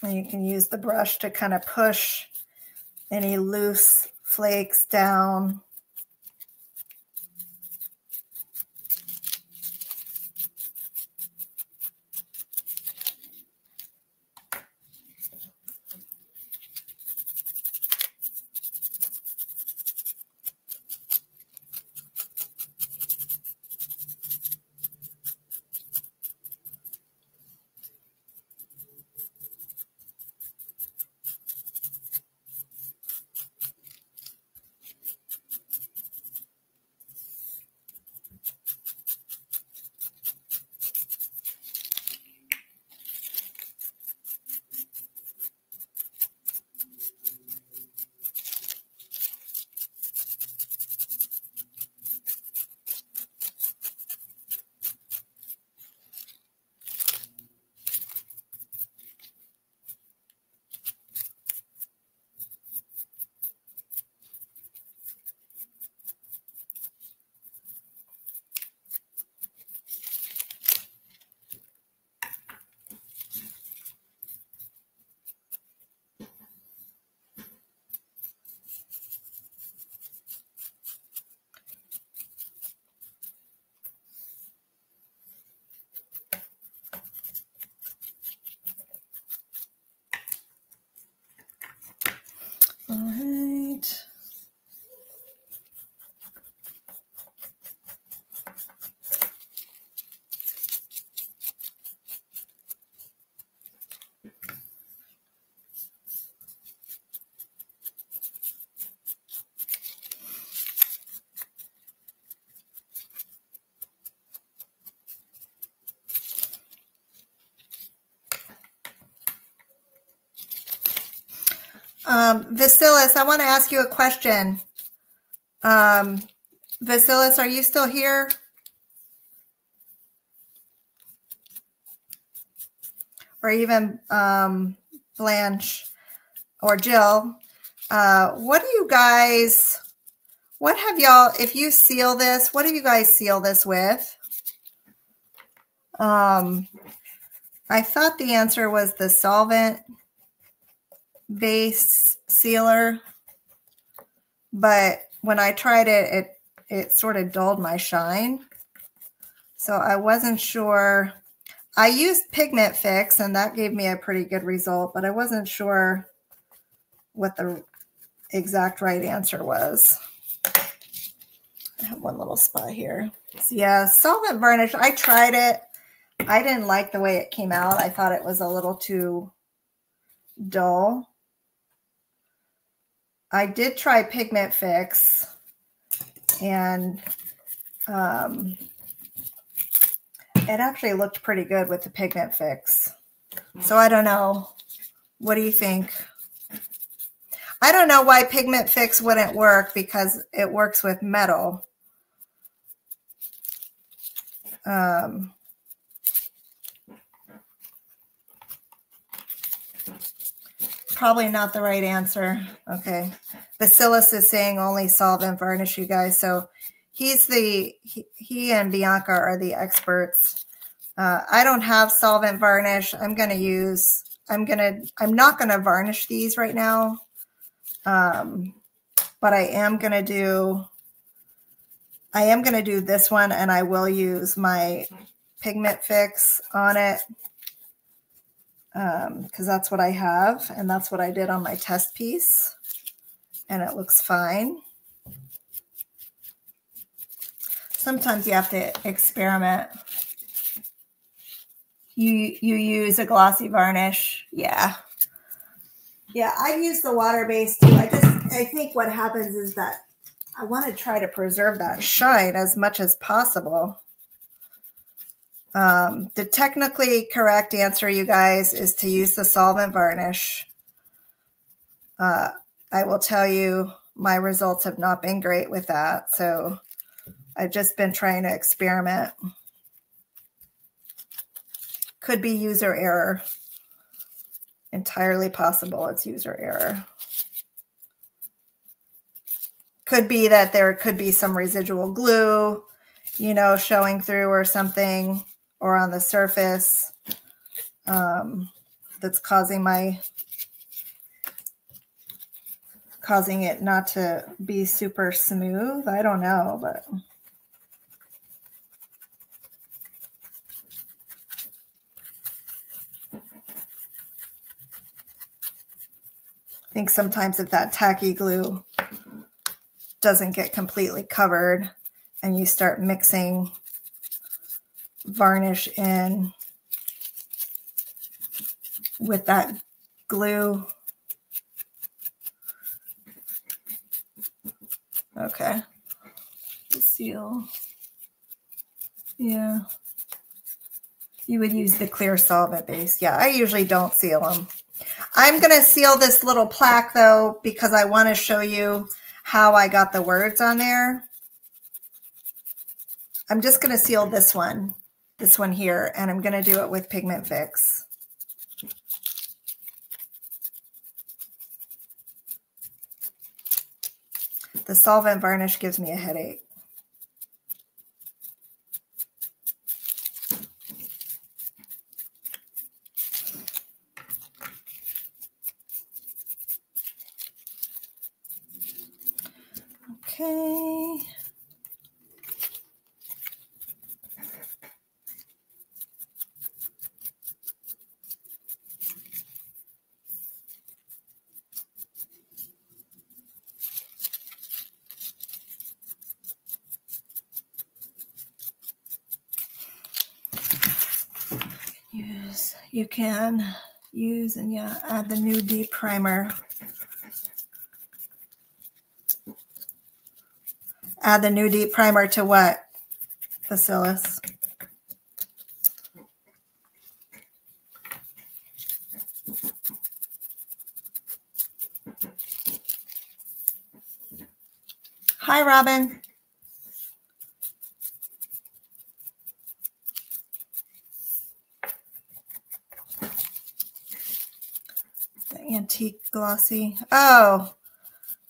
And you can use the brush to kind of push any loose flakes down. Vasilis, I want to ask you a question. Vasilis, are you still here? Or even Blanche or Jill, what do you guys, what have y'all, if you seal this, what do you guys seal this with? I thought the answer was the solvent base sealer, but when I tried it, it sort of dulled my shine. So I wasn't sure. I used Pigment Fix, and that gave me a pretty good result, but I wasn't sure what the exact right answer was. I have one little spot here. So yeah, solvent varnish, I tried it. I didn't like the way it came out. I thought it was a little too dull. I did try Pigment Fix, and it actually looked pretty good with the Pigment Fix. So I don't know. What do you think? I don't know why Pigment Fix wouldn't work, because it works with metal. Probably not the right answer. Okay. Vasilis is saying only solvent varnish, you guys. So he and Bianca are the experts. I don't have solvent varnish. I'm not going to varnish these right now. But I am going to do this one, and I will use my Pigment Fix on it. Because that's what I have, and that's what I did on my test piece, and it looks fine. Sometimes you have to experiment. You use a glossy varnish. Yeah, I use the water-based too. I think what happens is that I want to try to preserve that shine as much as possible. The technically correct answer, you guys, is to use the solvent varnish. I will tell you, my results have not been great with that. So I've just been trying to experiment. Could be user error. Entirely possible it's user error. Could be that there could be some residual glue, you know, showing through or something, or on the surface, that's causing it not to be super smooth. I don't know, but I think sometimes if that tacky glue doesn't get completely covered and you start mixing varnish in with that glue. Okay. The seal. Yeah. You would use the clear solvent base. Yeah, I usually don't seal them. I'm going to seal this little plaque though, because I want to show you how I got the words on there. I'm just going to seal this one here, and I'm going to do it with Pigment Fix. The solvent varnish gives me a headache. Okay. You can use and yeah, add the new deep primer. Add the new deep primer to what, Vasilis? Hi, Robin. The antique glossy. Oh,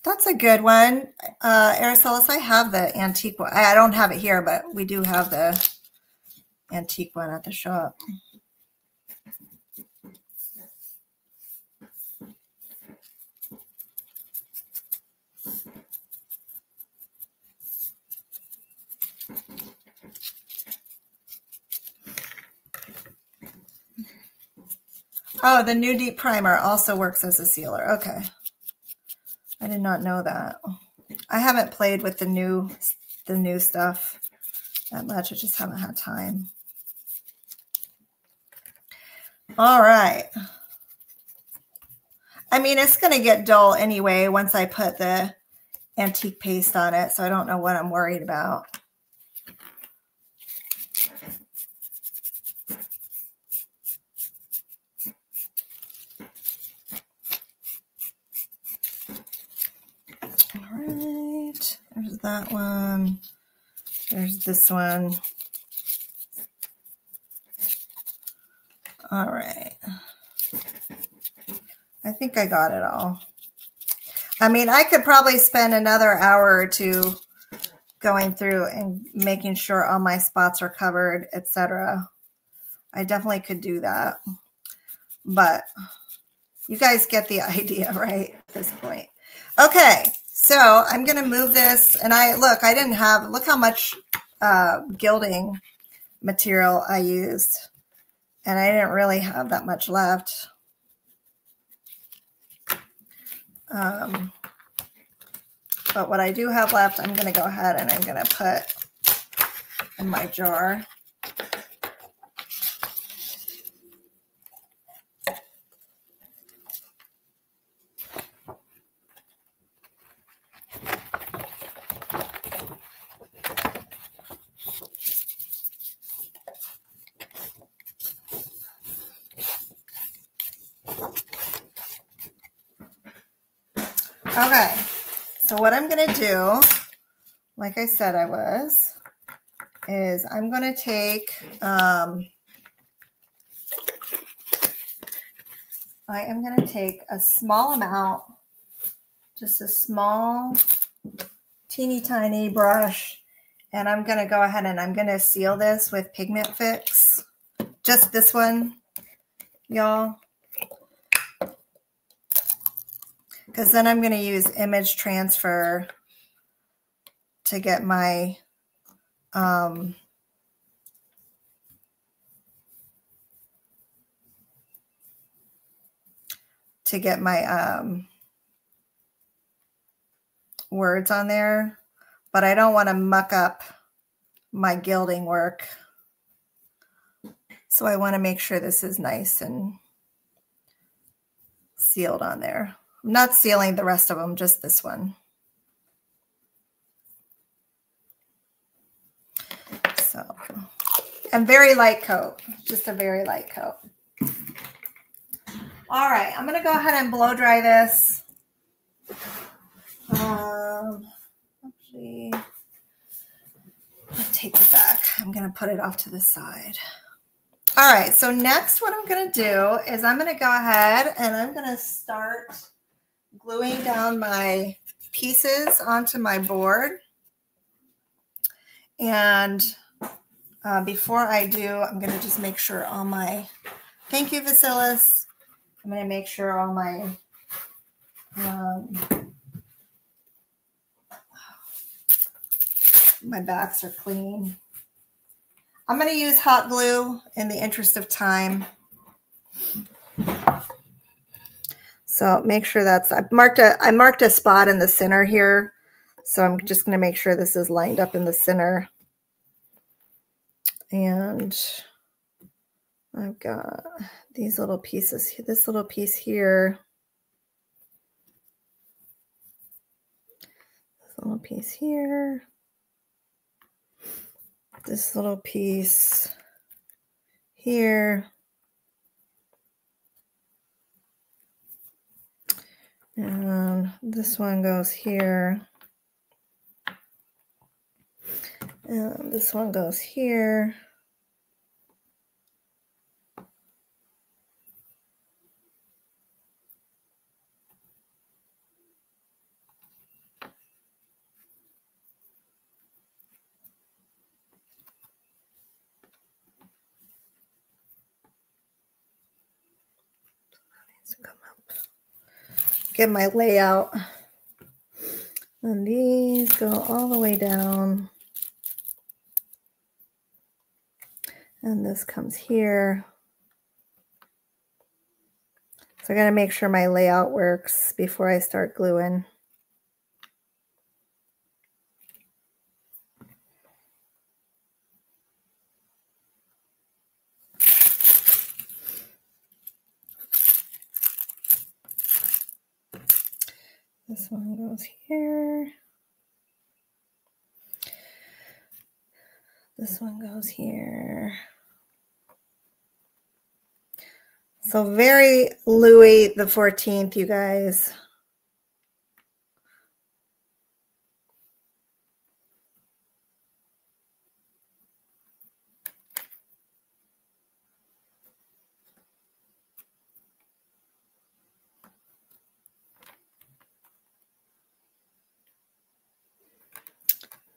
that's a good one. Aracelis, I have the antique one. I don't have it here, but we do have the antique one at the shop. Oh, the new deep primer also works as a sealer. Okay. I did not know that. I haven't played with the new stuff that much. I just haven't had time. All right. I mean, it's going to get dull anyway once I put the antique paste on it, so I don't know what I'm worried about. All right. There's that one. There's this one. All right. I think I got it all. I mean, I could probably spend another hour or two going through and making sure all my spots are covered, etc. I definitely could do that. But you guys get the idea, right, at this point. Okay, so I'm going to move this. And look how much gilding material I used. And I didn't really have that much left. But what I do have left, I'm going to go ahead and I'm going to put in my jar. Okay, so what I'm going to do, like I said is I'm going to take, I am going to take a small amount, just a small, teeny tiny brush, and I'm going to go ahead and I'm going to seal this with Pigment Fix. Just this one, y'all. Because then I'm going to use image transfer to get my words on there, but I don't want to muck up my gilding work. So I want to make sure this is nice and sealed on there. I'm not sealing the rest of them, just this one. So, and very light coat, just a very light coat. All right, I'm going to go ahead and blow dry this. Actually, I'll take it back. I'm going to put it off to the side. All right, so next what I'm going to do is I'm going to go ahead and I'm going to start gluing down my pieces onto my board. And before I do, I'm going to just make sure all my, thank you, Vasilis. I'm going to make sure all my my backs are clean. I'm going to use hot glue in the interest of time. So make sure that's, I marked a spot in the center here. So I'm just going to make sure this is lined up in the center. And I've got these little pieces, this little piece here. This little piece here. This little piece here. And this one goes here. And this one goes here. Come up. Get my layout. And these go all the way down. And this comes here. So I got to make sure my layout works before I start gluing. This one goes here. This one goes here. So very Louis the 14th, you guys.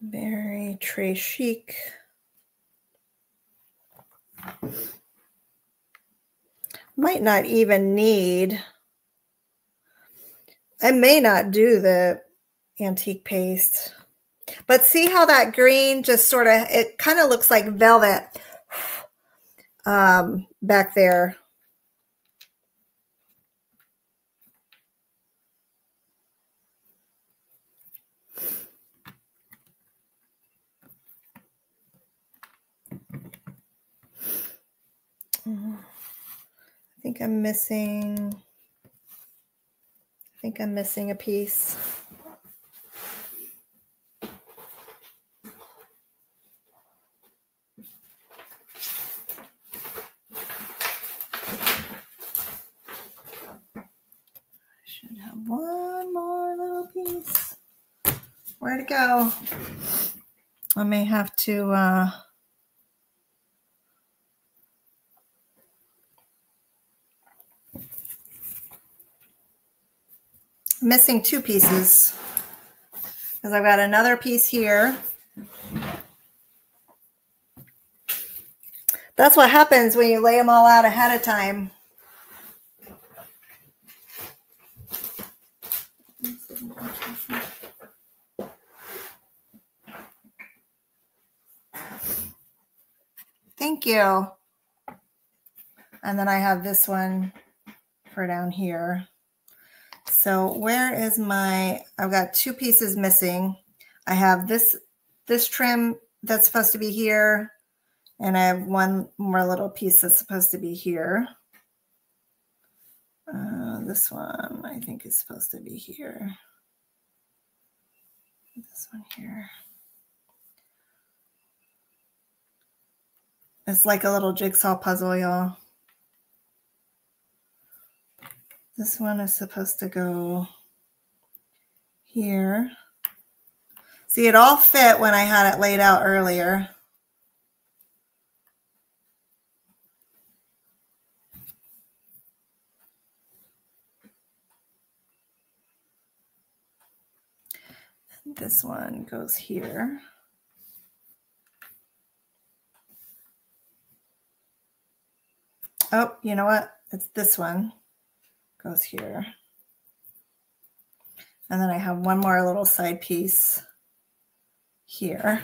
Very très chic. Might not even need, I may not do the antique paste, but see how that green just sort of, it kind of looks like velvet back there. I think I'm missing a piece. I should have one more little piece. Where'd it go? I may have to missing two pieces because I've got another piece here. That's what happens when you lay them all out ahead of time. Thank you. And then I have this one for down here. So where is my, I've got two pieces missing. I have this trim that's supposed to be here, and I have one more little piece that's supposed to be here. This one I think is supposed to be here. This one here. It's like a little jigsaw puzzle, y'all. This one is supposed to go here. See, it all fit when I had it laid out earlier. And this one goes here. Oh, you know what? It's this one goes here. And then I have one more little side piece here.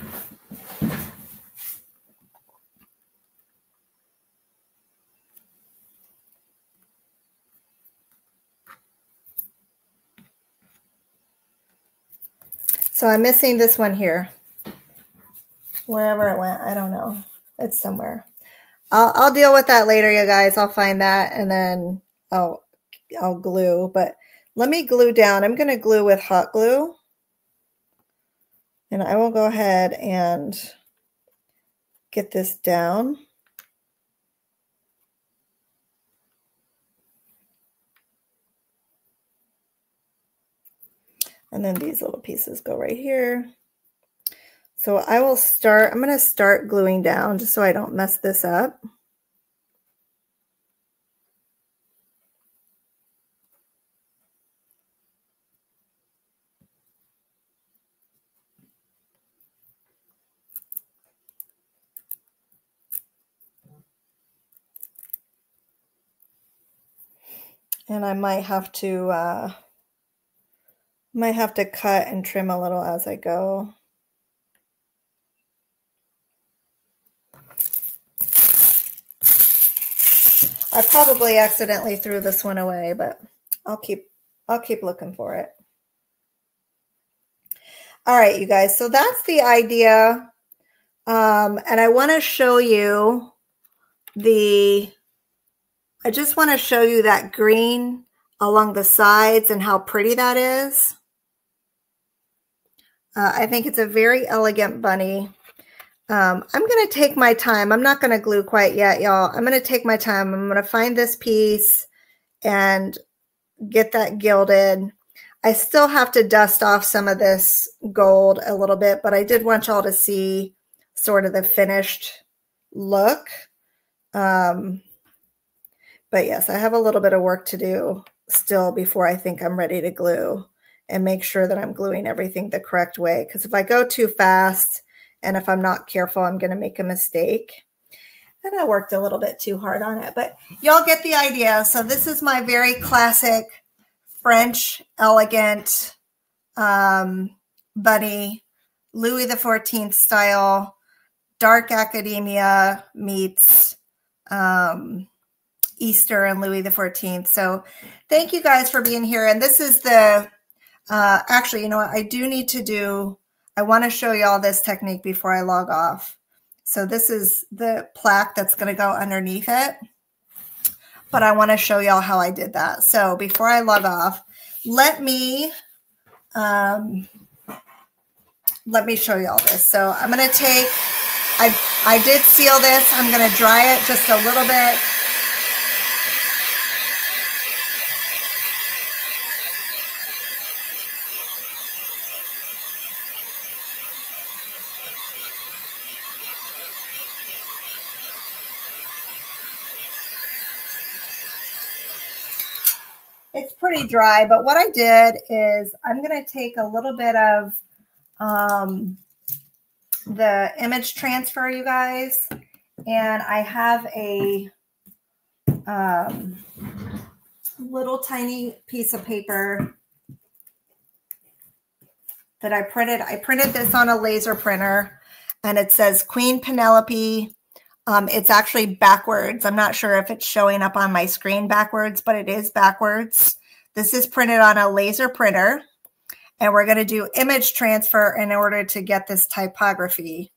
So I'm missing this one here. Wherever it went, I don't know. It's somewhere. I'll deal with that later, you guys. I'll find that and then I'll glue. But let me glue down. I'm going to glue with hot glue. And I will go ahead and get this down. And then these little pieces go right here. So I will start, I'm going to start gluing down just so I don't mess this up. And I might have to cut and trim a little as I go. I probably accidentally threw this one away, but I'll keep looking for it. All right, you guys, so that's the idea. And I want to show you I just want to show you that green along the sides and how pretty that is. I think it's a very elegant bunny. I'm going to take my time. I'm not going to glue quite yet, y'all. I'm going to take my time. I'm going to find this piece and get that gilded. I still have to dust off some of this gold a little bit, but I did want y'all to see sort of the finished look. But yes, I have a little bit of work to do still before I think I'm ready to glue and make sure that I'm gluing everything the correct way. Because if I go too fast and if I'm not careful, I'm going to make a mistake. And I worked a little bit too hard on it, but y'all get the idea. So this is my very classic French elegant bunny, Louis XIV style, dark academia meets Easter and Louis XIV. So thank you guys for being here. And this is the, actually, you know what, I want to show you all this technique before I log off. So this is the plaque that's going to go underneath it. But I want to show y'all how I did that. So before I log off, let me show y'all this. So I'm going to take, I did seal this. I'm going to dry it just a little bit. It's pretty dry, but what I did is I'm going to take a little bit of the image transfer, you guys, and I have a little tiny piece of paper that I printed. I printed this on a laser printer, and it says Queen Penelope. It's actually backwards. I'm not sure if it's showing up on my screen backwards, but it is backwards. This is printed on a laser printer, and we're going to do image transfer in order to get this typography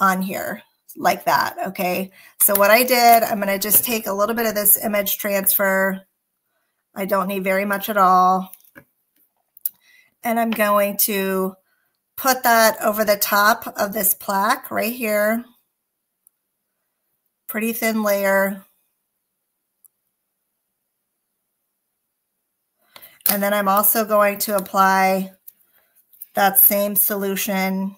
on here like that. Okay. So what I did, I'm going to just take a little bit of this image transfer. I don't need very much at all. And I'm going to put that over the top of this plaque right here. Pretty thin layer. And then I'm also going to apply that same solution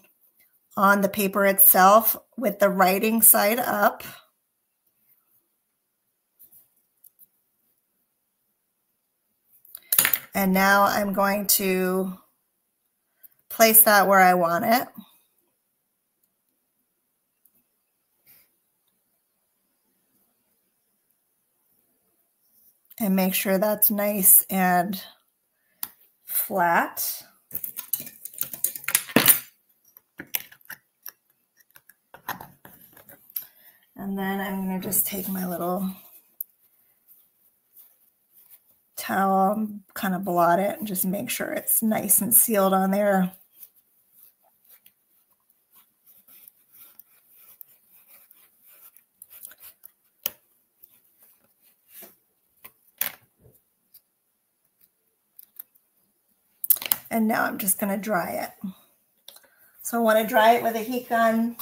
on the paper itself with the writing side up. And now I'm going to place that where I want it. And make sure that's nice and flat. And then I'm going to just take my little towel, kind of blot it, and just make sure it's nice and sealed on there. And now I'm just going to dry it. So I want to dry it with a heat gun.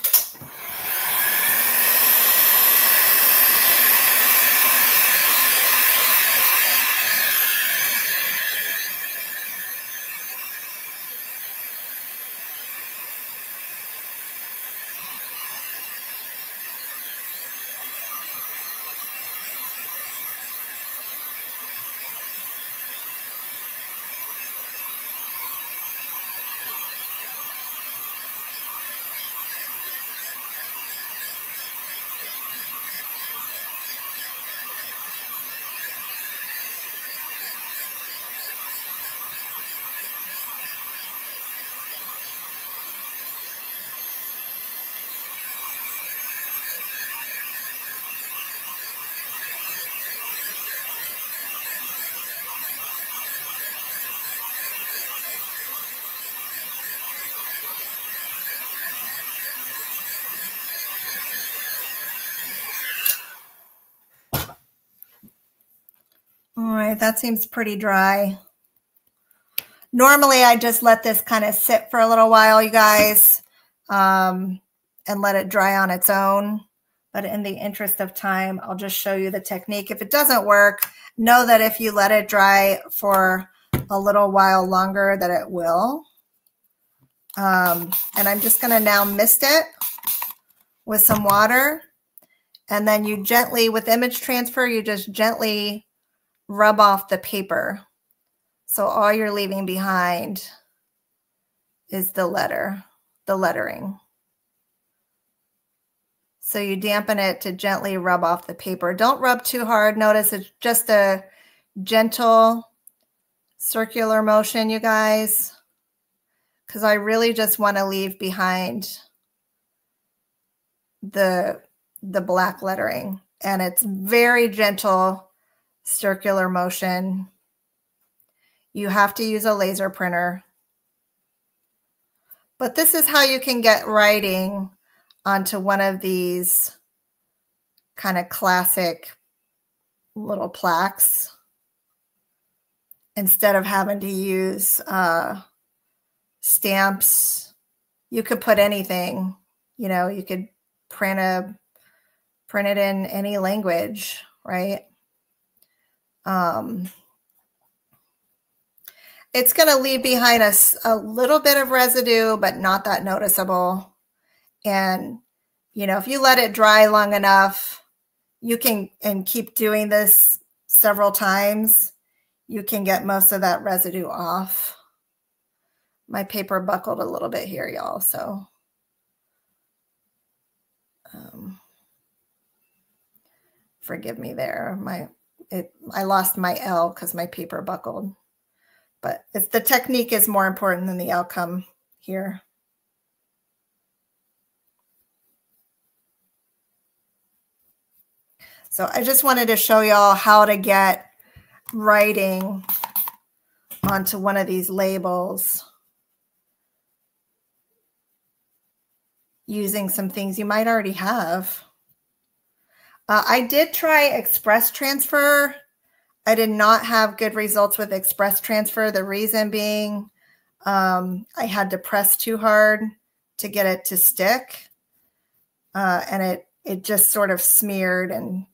All right, that seems pretty dry. Normally, I just let this kind of sit for a little while, you guys, and let it dry on its own. But in the interest of time, I'll just show you the technique. If it doesn't work, know that if you let it dry for a little while longer, that it will. And I'm just going to now mist it with some water. And then you gently, with image transfer, you just gently rub off the paper. So all you're leaving behind is the lettering. So you dampen it to gently rub off the paper. Don't rub too hard. Notice it's just a gentle circular motion, you guys, because I really just want to leave behind the black lettering. And it's very gentle circular motion. You have to use a laser printer. But this is how you can get writing onto one of these kind of classic little plaques instead of having to use stamps. You could put anything, you know, you could print it in any language, right? It's going to leave behind us a little bit of residue, but not that noticeable. And, you know, if you let it dry long enough, you can, and keep doing this several times, you can get most of that residue off. My paper buckled a little bit here, y'all, so forgive me there. I lost my L because my paper buckled. But the technique is more important than the outcome here. So I just wanted to show y'all how to get writing onto one of these labels using some things you might already have. I did try express transfer. I did not have good results with express transfer. The reason being I had to press too hard to get it to stick. And it just sort of smeared and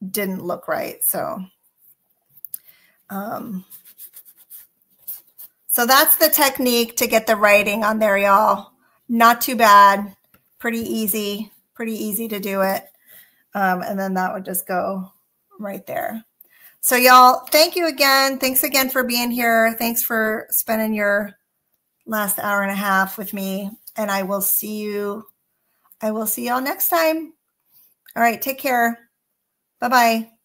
didn't look right. So, so that's the technique to get the writing on there, y'all. Not too bad. Pretty easy to do it. And then that would just go right there. So y'all, thank you again. Thanks again for being here. Thanks for spending your last hour and a half with me. And I will see y'all next time. All right, take care. Bye-bye.